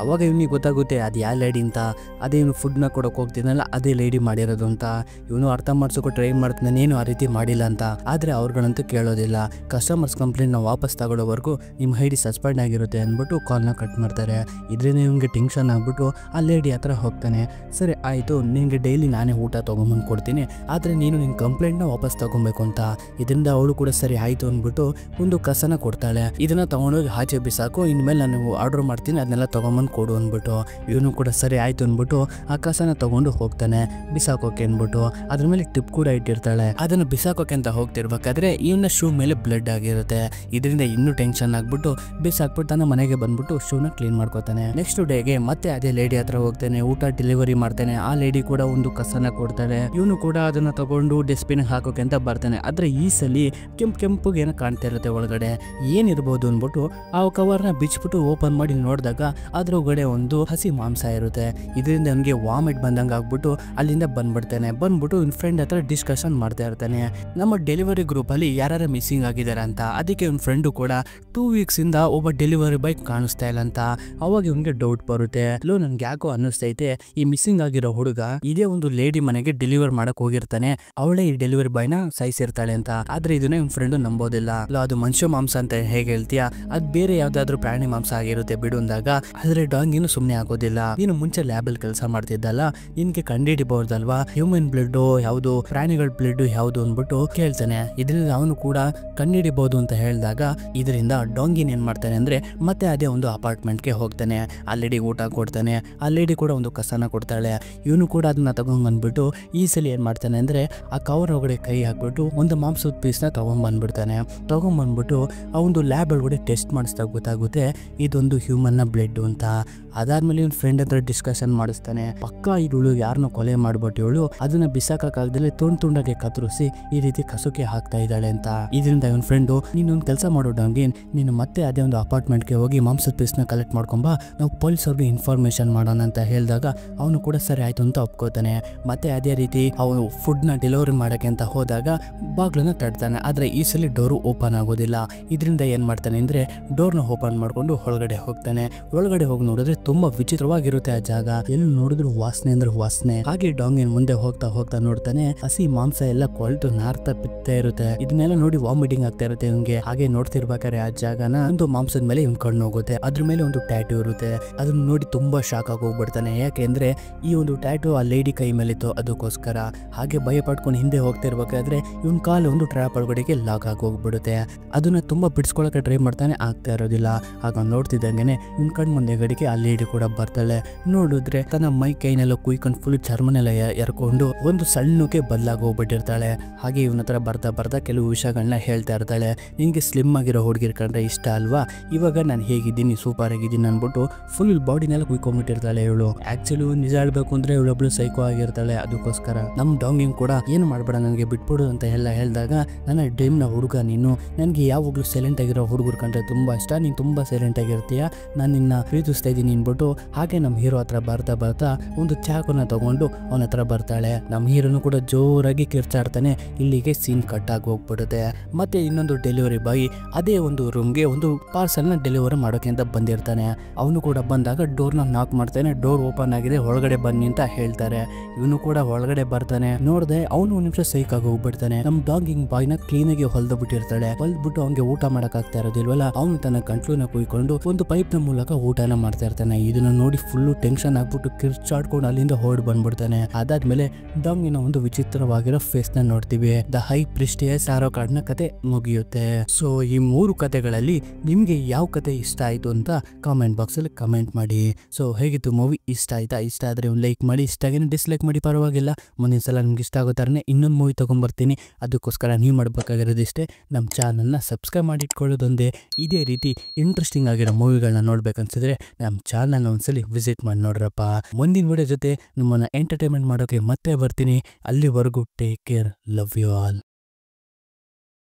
ಅವಾಗ ಇವನಿಗೆ ಗೊತ್ತಾಗುತ್ತೆ ಅದು ಯಾವ ಲೇಡಿ ಅಂತ. ಅದೇ ಇವನು ಫುಡ್ ನ ಕೊಡಕ್ ಹೋಗ್ತಿದ್ನಲ್ಲ ಅದೇ ಲೇಡಿ ಮಾಡಿರೋದು ಅಂತ. ಇವನು ಅರ್ಥ ಮಾಡ್ಸೋಕೆ ಟ್ರೈ ಮಾಡ್ತಾನೆ, ನೀನು ಆ ರೀತಿ ಮಾಡಿಲ್ಲ ಅಂತ. ಆದ್ರೆ ಅವ್ರುಗಳಂತೂ ಕೇಳೋದಿಲ್ಲ. ಕಸ್ಟಮರ್ಸ್ ಕಂಪ್ಲೇಂಟ್ ನ ವಾಪಸ್ ತಗೊಳ್ಳೋವರೆಗೂ ನಿಮ್ಮ ಐಡಿ ಸಸ್ಪೆಂಡ್ ಆಗಿರುತ್ತೆ ಅಂದ್ಬಿಟ್ಟು ಕಾಲ್ನ ಕಟ್ ಮಾಡ್ತಾರೆ. ಇದರಿಂದ ಇವನಿಗೆ ಟೆನ್ಷನ್ ಆಗ್ಬಿಟ್ಟು ಆ ಲೇಡಿ ಹತ್ರ ಹೋಗ್ತಾನೆ. ಸರಿ ಆಯ್ತು, ನಿನ್ಗೆ ಡೈಲಿ ನಾನೇ ಊಟ ತಗೊಂಬಂದು ಕೊಡ್ತೀನಿ, ಆದ್ರೆ ನೀನು ನಿನ್ ಕಂಪ್ಲೇಂಟ್ ನ ವಾಪಸ್ ತಗೊಬೇಕು ಅಂತ. ಇದರಿಂದ ಅವಳು ಕೂಡ ಸರಿ ಆಯ್ತು ಅಂದ್ಬಿಟ್ಟು ಒಂದು ಕಸನ ಕೊಡ್ತಾಳೆ. ಇದನ್ನ ತಗೊಂಡೋಗಿ ಆಚೆ ಬಿಸಾಕು, ಇನ್ಮೇಲೆ ನಾನು ಆರ್ಡರ್ ಮಾಡ್ತೀನಿ ಅದನ್ನೆಲ್ಲ ತಗೊಂಬಂದು ಕೊಡು ಅಂದ್ಬಿಟ್ಟು. ಇವನು ಕೂಡ ಸರಿ ಆಯ್ತು ಅಂದ್ಬಿಟ್ಟು ಆ ಕಸನ ತಗೊಂಡು ಹೋಗ್ತಾನೆ ಬಿಸಾಕೋಕೆ ಅಂದ್ಬಿಟ್ಟು. ಅದ್ರ ಮೇಲೆ ಟಿಪ್ ಕೂಡ ಇಟ್ಟಿರ್ತಾಳೆ. ಅದನ್ನ ಬಿಸಾಕೋಕೆ ಅಂತ ಹೋಗ್ತಿರ್ಬೇಕಾದ್ರೆ ಇವನ ಶೂ ಮೇಲೆ ಬ್ಲಡ್ ಆಗಿರುತ್ತೆ. ಇದರಿಂದ ಇನ್ನೂ ಟೆನ್ಷನ್ ಆಗ್ಬಿಟ್ಟು ಬಿಸಾಕ್ಬಿಟ್ಟು ತನ್ನ ಮನೆಗೆ ಬಂದ್ಬಿಟ್ಟು ಶೂನ ಕ್ಲೀನ್ ಮಾಡ್ಕೋತಾನೆ. ನೆಕ್ಸ್ಟ್ ಡೇಗೆ ಮತ್ತೆ ಅದೇ ಲೇಡಿ ಹತ್ರ ಹೋಗ್ತಾನೆ, ಊಟ ಡೆಲಿವರಿ ಮಾಡ್ತಾನೆ. ಆ ಲೇಡಿ ಕೂಡ ಒಂದು ಕಸನ ಕೊಡ್ತಾಳೆ. ಇವನು ಕೂಡ ಅದನ್ನ ತಗೊಂಡು ಡಸ್ಟ್ಬಿನ್ ಹಾಕೋಕೆ ಅಂತ ಬರ್ತಾನೆ. ಆದ್ರೆ ಈ ಸಲಿ ಕೆಂಪುಗೆ ಏನೋ ಕಾಣ್ತಾ ಇರುತ್ತೆ ಒಳಗಡೆ, ಏನಿರ್ಬೋದು ಅನ್ಬಿಟ್ಟು ಆ ಕವರ್ನ ಬಿಚ್ಬಿಟ್ಟು ಓಪನ್ ಮಾಡಿ ನೋಡಿದಾಗ ಅದ್ರೊಳಗಡೆ ಒಂದು ಹಸಿ ಮಾಂಸ ಇರುತ್ತೆ. ಇದರಿಂದ ಅವನಿಗೆ ವಾಮಿಟ್ ಬಂದಂಗ ಆಗ್ಬಿಟ್ಟು ಅಲ್ಲಿಂದ ಬಂದ್ಬಿಡ್ತಾನೆ. ಬಂದ್ಬಿಟ್ಟು ಇವ್ನ ಫ್ರೆಂಡ್ ಹತ್ರ ಡಿಸ್ಕಷನ್ ಮಾಡ್ತಾ ಇರ್ತಾನೆ, ನಮ್ಮ ಡೆಲಿವರಿ ಗ್ರೂಪ್ ಅಲ್ಲಿ ಯಾರು ಮಿಸ್ಸಿಂಗ್ ಆಗಿದ್ದಾರೆ ಅಂತ. ಅದಕ್ಕೆ ಇವ್ನ ಫ್ರೆಂಡು ಕೂಡ 2 ವೀಕ್ಸ್ ಇಂದ ಒಬ್ಬ ಡೆಲಿವರಿ ಬಾಯ್ ಕಾಣಿಸ್ತಾ ಇಲ್ಲ ಅಂತ. ಅವಾಗ ಇವನ್ಗೆ ಡೌಟ್ ಬರುತ್ತೆ, ನನ್ಗೆ ಯಾಕೋ ಅನ್ನಿಸ್ತೈತೆ ಈ ಮಿಸ್ಸಿಂಗ್ ಆಗಿರೋ ಹುಡುಗ ಇದೇ ಒಂದು ಲೇಡಿ ಮನೆಗೆ ಡೆಲಿವರ್ ಮಾಡಕ್ ಹೋಗಿರ್ತಾನೆ, ಅವಳೇ ಈ ಡೆಲಿವರಿ ಬಾಯ್ನ ಸಾಯಿಸಿರ್ತಾಳೆ ಅಂತ. ಆದ್ರೆ ಇದನ್ನ ಇವ್ನ ಫ್ರೆಂಡ್ ನಂಬೋದಿಲ್ಲ. ಅದು ಮನುಷ್ಯ ಮಾಂಸ ಅಂತ ಹೇಗೆ ಹೇಳ್ತೀಯಾ, ಅದ್ ಬೇರೆ ಯಾವ್ದಾದ್ರು ಪ್ರಾಣಿ ಮಾಂಸ ಆಗಿರುತ್ತೆ ಬಿಡು ಅಂದಾಗ, ಆದ್ರೆ ಡಾಂಗಿನು ಸುಮ್ನೆ ಆಗೋದಿಲ್ಲ. ನೀನು ಮುಂಚೆ ಲ್ಯಾಬ್ ಅಲ್ಲಿ ಕೆಲಸ ಮಾಡ್ತಿದ್ದಲ್ಲ, ನಿನ್ಗೆ ಕಂಡಿಡಿಬಹುದಲ್ವಾ ಹ್ಯೂಮನ್ ಬ್ಲಡ್ ಯಾವುದು, ಪ್ರಾಣಿಗಳ ಬ್ಲಡ್ ಯಾವುದು ಅಂದ್ಬಿಟ್ಟು ಕೇಳ್ತಾನೆ. ಇದರಿಂದ ಅವನು ಕೂಡ ಕಂಡಿಡಿಬಹುದು ಅಂತ ಹೇಳಿದಾಗ ಇದರಿಂದ ಡಾಂಗಿನ್ ಏನ್ ಮಾಡ್ತಾನೆ ಅಂದ್ರೆ ಮತ್ತೆ ಅದೇ ಒಂದು ಅಪಾರ್ಟ್ಮೆಂಟ್ಗೆ ಹೋಗ್ತಾನೆ. ಆ ಲೇಡಿ ಊಟ ಕೊಡ್ತಾನೆ, ಆ ಲೇಡಿ ಕೂಡ ಒಂದು ಕಸನ ಕೊಡ್ತಾಳೆ. ಇವನು ಕೂಡ ಅದನ್ನ ತಗೊಂಡ್ಬಂದ್ಬಿಟ್ಟು ಈ ಸಲ ಏನ್ ಮಾಡ್ತಾನೆ ಅಂದ್ರೆ ಆ ಕವರ್ ಒಳಗಡೆ ಕೈ ಹಾಕ್ಬಿಟ್ಟು ಒಂದು ಮಾಂಸದ ಪೀಸ್ನ ತಗೊಂಡ್ಬಂದ್ಬಿಟ್ಟು ಆ ಒಂದು ಲ್ಯಾಬ್ ಒಳಗಡೆ ಟೆಸ್ಟ್ ಮಾಡಿಸಿದಾಗ ಗೊತ್ತಾಗುತ್ತೆ ಇದೊಂದು ಹ್ಯೂಮನ್ ನ ಬ್ಲಡ್ ಅಂತ. ಅದಾದ್ಮೇಲೆ ಇವ್ನ ಫ್ರೆಂಡ್ ಹತ್ರ ಡಿಸ್ಕಷನ್ ಮಾಡಿಸ್ತಾನೆ, ಪಕ್ಕಾ ಇವಳು ಯಾರನ್ನ ಕೊಲೆ ಮಾಡ್ಬಿಟ್ಟು ಇವಳು ಅದನ್ನ ಬಿಸಾಕಾಗದಲ್ಲಿ ತುಂಡಾಗೆ ಕತ್ತರಿಸಿ ಈ ರೀತಿ ಕಸುಕೆ ಹಾಕ್ತಾ ಇದ್ದಾಳೆ ಅಂತ. ಇದರಿಂದ ಇವನ್ ಫ್ರೆಂಡು ನೀನೊಂದು ಕೆಲಸ ಮಾಡೋ ಡಾಂಗಿನ್, ನೀನು ಮತ್ತೆ ಅದೇ ಒಂದು ಅಪಾರ್ಟ್ಮೆಂಟ್ಗೆ ಹೋಗಿ ಮಾಂಸದ ಪೀಸ್ನ ಕಲೆಕ್ಟ್ ಮಾಡ್ಕೊಂಬಾ, ನಾವು ಪೊಲೀಸ್ ಅವ್ರಿಗೆ ಇನ್ಫಾರ್ಮೇಶನ್ ಮಾಡೋಣ ಅಂತ ಹೇಳಿದಾಗ ಅವನು ಕೂಡ ಸರಿ ಆಯ್ತು ಅಂತ ಒಪ್ಕೋತಾನೆ. ಮತ್ತೆ ಅದೇ ರೀತಿ ಅವನು ಫುಡ್ ನ ಡೆಲಿವರಿ ಮಾಡಕ್ಕೆ ಅಂತ ಹೋದಾಗ ಬಾಗ್ಲನ್ನ ತಡ್ತಾನೆ. ಆದ್ರೆ ಈ ಸಲ ಡೋರು ಓಪನ್ ಆಗೋದಿಲ್ಲ. ಇದರಿಂದ ಏನ್ ಮಾಡ್ತಾನೆ ಅಂದ್ರೆ ಡೋರ್ನ ಓಪನ್ ಮಾಡ್ಕೊಂಡು ಒಳಗಡೆ ಹೋಗ್ತಾನೆ. ಒಳಗಡೆ ಹೋಗಿ ನೋಡಿದ್ರೆ ತುಂಬಾ ವಿಚಿತ್ರವಾಗಿರುತ್ತೆ ಆ ಜಾಗ. ಎಲ್ಲಿ ನೋಡಿದ್ರು ವಾಸನೆ ಅಂದ್ರೆ ವಾಸನೆ. ಹಾಗೆ ಡಾಂಗಿನ್ ಮುಂದೆ ಹೋಗ್ತಾ ನೋಡ್ತಾನೆ, ಹಸಿ ಮಾಂಸ ಎಲ್ಲ ಕೊಳ್ತು ನಾರ್ತಾ ಬಿತ್ತಾ ಇರುತ್ತೆ. ಇದನ್ನೆಲ್ಲ ನೋಡಿ ವಾಮಿಟಿಂಗ್ ಆಗ್ತಾ ಇರುತ್ತೆ ಇವ್ನಿಗೆ. ಹಾಗೆ ನೋಡ್ತಿರ್ಬೇಕಾದ್ರೆ ಆ ಜಾಗನ ಒಂದು ಮಾಂಸದ ಮೇಲೆ ಇವ್ನ್ ಕಣ್ಣು ಹೋಗುತ್ತೆ. ಅದ್ರ ಮೇಲೆ ಒಂದು ಟ್ಯಾಟೂ ಇರುತ್ತೆ. ಅದನ್ನ ನೋಡಿ ತುಂಬಾ ಶಾಕ್ ಆಗಿ ಹೋಗ್ಬಿಡ್ತಾನೆ. ಯಾಕೆಂದ್ರೆ ಈ ಒಂದು ಟ್ಯಾಟೂ ಆ ಲೇಡಿ ಕೈ ಮೇಲಿತ್ತು, ಅದಕ್ಕೋಸ್ಕರ. ಹಾಗೆ ಭಯ ಪಡ್ಕೊಂಡು ಹಿಂದೆ ಹೋಗ್ತಿರ್ಬೇಕಾದ್ರೆ ಇವನ್ ಕಾಲು ಒಂದು ಟ್ರ್ಯಾಪ್ ಒಳಗಡೆಗೆ ಲಾಕ್ ಆಗಿ ಹೋಗ್ಬಿಡುತ್ತೆ. ಅದನ್ನ ತುಂಬಾ ಬಿಡಿಸ್ಕೊಳಕ್ಕೆ ಟ್ರೈ ಮಾಡ್ತಾನೆ, ಆಗ್ತಾ ಇರೋದಿಲ್ಲ. ಆಗ ನೋಡ್ತಿದ್ದಂಗೆನೆ ಇವ್ನ ಕಣ್ ಮುಂದೆಗಡೆಗೆ ಆ ಲೇಡಿ ಕೂಡ ಬರ್ತಾಳೆ. ನೋಡಿದ್ರೆ ತನ್ನ ಮೈ ಕೈನೆಲ್ಲ ಕುಯ್ಕೊಂಡು ಫುಲ್ ಚರ್ಮನೆಲ್ಲ ಎರ್ಕೊಂಡು ಒಂದು ಸಣ್ಣಕ್ಕೆ ಬದಲಾಗಿ ಹೋಗ್ಬಿಟ್ಟಿರ್ತಾಳೆ. ಹಾಗೆ ಇವನ ಹತ್ರ ಬರ್ತಾ ಕೆಲವು ವಿಷಯಗಳನ್ನ ಹೇಳ್ತಾ ಇರ್ತಾಳೆ. ನಿನ್ಗೆ ಸ್ಲಿಮ್ ಆಗಿರೋ ಹುಡುಗಿರ್ ಕಂಡ್ರೆ ಇಷ್ಟ ಅಲ್ವಾ, ಇವಾಗ ನಾನು ಹೇಗಿದ್ದೀನಿ ಸೂಪರ್ ಆಗಿದ್ದೀನಿ ಅನ್ಬಿಟ್ಟು ಫುಲ್ ಬಾಡಿನೆಲ್ಲ ಕುಯ್ಕೊಂಡ್ಬಿಟ್ಟಿರ್ತಾಳೆ ಇವಳು. ಆಕ್ಚುಲಿ ನಿಜ ಹೇಳ್ಬೇಕು ಅಂದ್ರೆ ಇವಳೊಬ್ಳು ಸೈಕೋ ಆಗಿರ್ತಾಳೆ. ಅದಕ್ಕೋಸ್ಕರ ನಮ್ ಡಾಂಗಿಂಗ್ ಕೂಡ ಏನು ಮಾಡ್ಬೇಡ ನನಗೆ ಬಿಟ್ಬಿಡು ಅಂತ ಎಲ್ಲ ಹೇಳಿದಾಗ, ನನ್ನ ಡ್ರೀಮ್ ನ ಹುಡುಗ ನೀನು, ನನ್ಗೆ ಯಾವಾಗ್ಲೂ ಸೈಲೆಂಟ್ ಆಗಿರೋ ಹುಡುಗರು ಕಂಡ್ರೆ ತುಂಬಾ ಇಷ್ಟ, ನೀನ್ ತುಂಬಾ ಸೈಲೆಂಟ್ ಆಗಿರ್ತೀಯ, ನಾನು ನಿನ್ನ ಪ್ರೀತಿಸ್ತಾ ಇದ್ದೀನಿ ಅನ್ಬಿಟ್ಟು. ಹಾಗೆ ನಮ್ ಹೀರೋ ಹತ್ರ ಬರ್ತಾ ಒಂದು ಚಾಕುನ ತಗೊಂಡು ಅವನ ಹತ್ರ ಬರ್ತಾಳೆ. ನಮ್ ಹೀರೋನು ಕೂಡ ಜೋರಾಗಿ ಕಿರ್ಚಾಡ್ತಾನೆ. ಇಲ್ಲಿಗೆ ಸೀನ್ ಕಟ್ ಆಗಿ ಹೋಗ್ಬಿಡುತ್ತೆ. ಮತ್ತೆ ಇನ್ನೊಂದು ಡೆಲಿವರಿ ಬಾಯ್ ಅದೇ ಒಂದು ರೂಮ್ಗೆ ಒಂದು ಪಾರ್ಸಲ್ ನ ಡೆಲಿವರಿ ಮಾಡೋಕೆ ಅಂತ ಬಂದಿರ್ತಾನೆ. ಅವನು ಕೂಡ ಬಂದಾಗ ಡೋರ್ನ ನಾಕ್ ಮಾಡ್ತಾನೆ. ಡೋರ್ ಓಪನ್ ಆಗಿದೆ, ಒಳಗಡೆ ಬನ್ನಿ ಅಂತ ಹೇಳ್ತಾರೆ. ಇವನು ಕೂಡ ಒಳಗಡೆ ಬರ್ತಾನೆ. ನೋಡ್ದೆ ಅವನು ಒಂದ್ ನಿಮಿಷ ಸೈಕ್ ಆಗಿ ಹೋಗ್ಬಿಡ್ತಾನೆ. ನಮ್ ಡಾಗಿಂಗ್ ಬಾಯ್ನ ಕ್ಲೀನ್ ಆಗಿ ಹೊಲ್ದು ಬಿಟ್ಟಿರ್ತಾಳೆ. ಹೊಲ್ದ್ಬಿಟ್ಟು ಅವ್ನಿಗೆ ಊಟ ಮಾಡಕ್ ಆಗ್ತಾ ಇರೋದಿಲ್ವಲ್ಲ, ಅವನು ತನ್ನ ಗಂಟ್ಲುನ ಕುಯ್ಕೊಂಡು ಒಂದು ಪೈಪ್ ನ ಮೂಲಕ ಊಟನ ಮಾಡ್ತಾ ಇರ್ತಾನೆ. ಇದನ್ನ ನೋಡಿ ಫುಲ್ಲು ಟೆನ್ಷನ್ ಆಗ್ಬಿಟ್ಟು ಕಿರ್ಚಾಡ್ಕೊಂಡು ಅಲ್ಲಿಂದ ಹೊರಡ್ ಬಂದ್ಬಿಡ್ತಾನೆ. ಅದಾದ್ಮೇಲೆ ಡಾಂಗಿನ ಒಂದು ವಿಚಿತ್ರವಾಗಿರೋ ಫೇಸ್ ನ ನೋಡ್ತೀವಿ. ದ ಹೈ ಪ್ರಿಸ್ಟಿಯಸ್ ಆರೋ ಕಾರ್ಡ್ನ ಕತೆ ಮುಗಿಯುತ್ತೆ. ಸೊ ಈ 3 ಕತೆಗಳಲ್ಲಿ ನಿಮ್ಗೆ ಯಾವ ಕತೆ ಇಷ್ಟ ಆಯ್ತು ಅಂತ ಕಾಮೆಂಟ್ ಬಾಕ್ಸ್ ಅಲ್ಲಿ ಕಮೆಂಟ್ ಮಾಡಿ. ಸೊ ಹೇಗಿತ್ತು ಮೂವಿ, ಇಷ್ಟ ಆಯ್ತಾ? ಇಷ್ಟ ಆದ್ರೆ ಒಂದು ಲೈಕ್ ಮಾಡಿ, ಇಷ್ಟ ಆಗೇನೆ ಡಿಸ್ಲೈಕ್ ಮಾಡಿ, ಪರವಾಗಿಲ್ಲ. ಮುಂದಿನ ಸಲ ನಿಮ್ಗೆ ಇಷ್ಟ ಆಗೋ ಥರನೇ ಇನ್ನೊಂದು ಮೂವಿ ತಗೊಂಡ್ಬರ್ತೀನಿ. ಅದಕ್ಕೋಸ್ಕರ ನೀವು ಮಾಡ್ಬೇಕಾಗಿರೋದಿಷ್ಟೇ ನಮ್ಮ ಚಾನಲ್ನ ಸಬ್ಸ್ಕ್ರೈಬ್ ಮಾಡಿ ಇಟ್ಕೊಳ್ಳೋದೊಂದೇ. ಇದೇ ರೀತಿ ಇಂಟ್ರೆಸ್ಟಿಂಗ್ ಆಗಿರೋ ಮೂವಿಗಳನ್ನ ನೋಡ್ಬೇಕನ್ಸಿದ್ರೆ ನಮ್ಮ ಚಾನಲ್ನ ಒಂದ್ಸಲಿ ವಿಸಿಟ್ ಮಾಡಿ ನೋಡ್ರಪ್ಪ. ಮುಂದಿನ ವಿಡಿಯೋ ಜೊತೆ ನಿಮ್ಮನ್ನ ಎಂಟರ್ಟೈನ್ಮೆಂಟ್ ಮಾಡೋಕೆ ಮತ್ತೆ ಬರ್ತೀನಿ. ಅಲ್ಲಿವರೆಗೂ take care, love you all.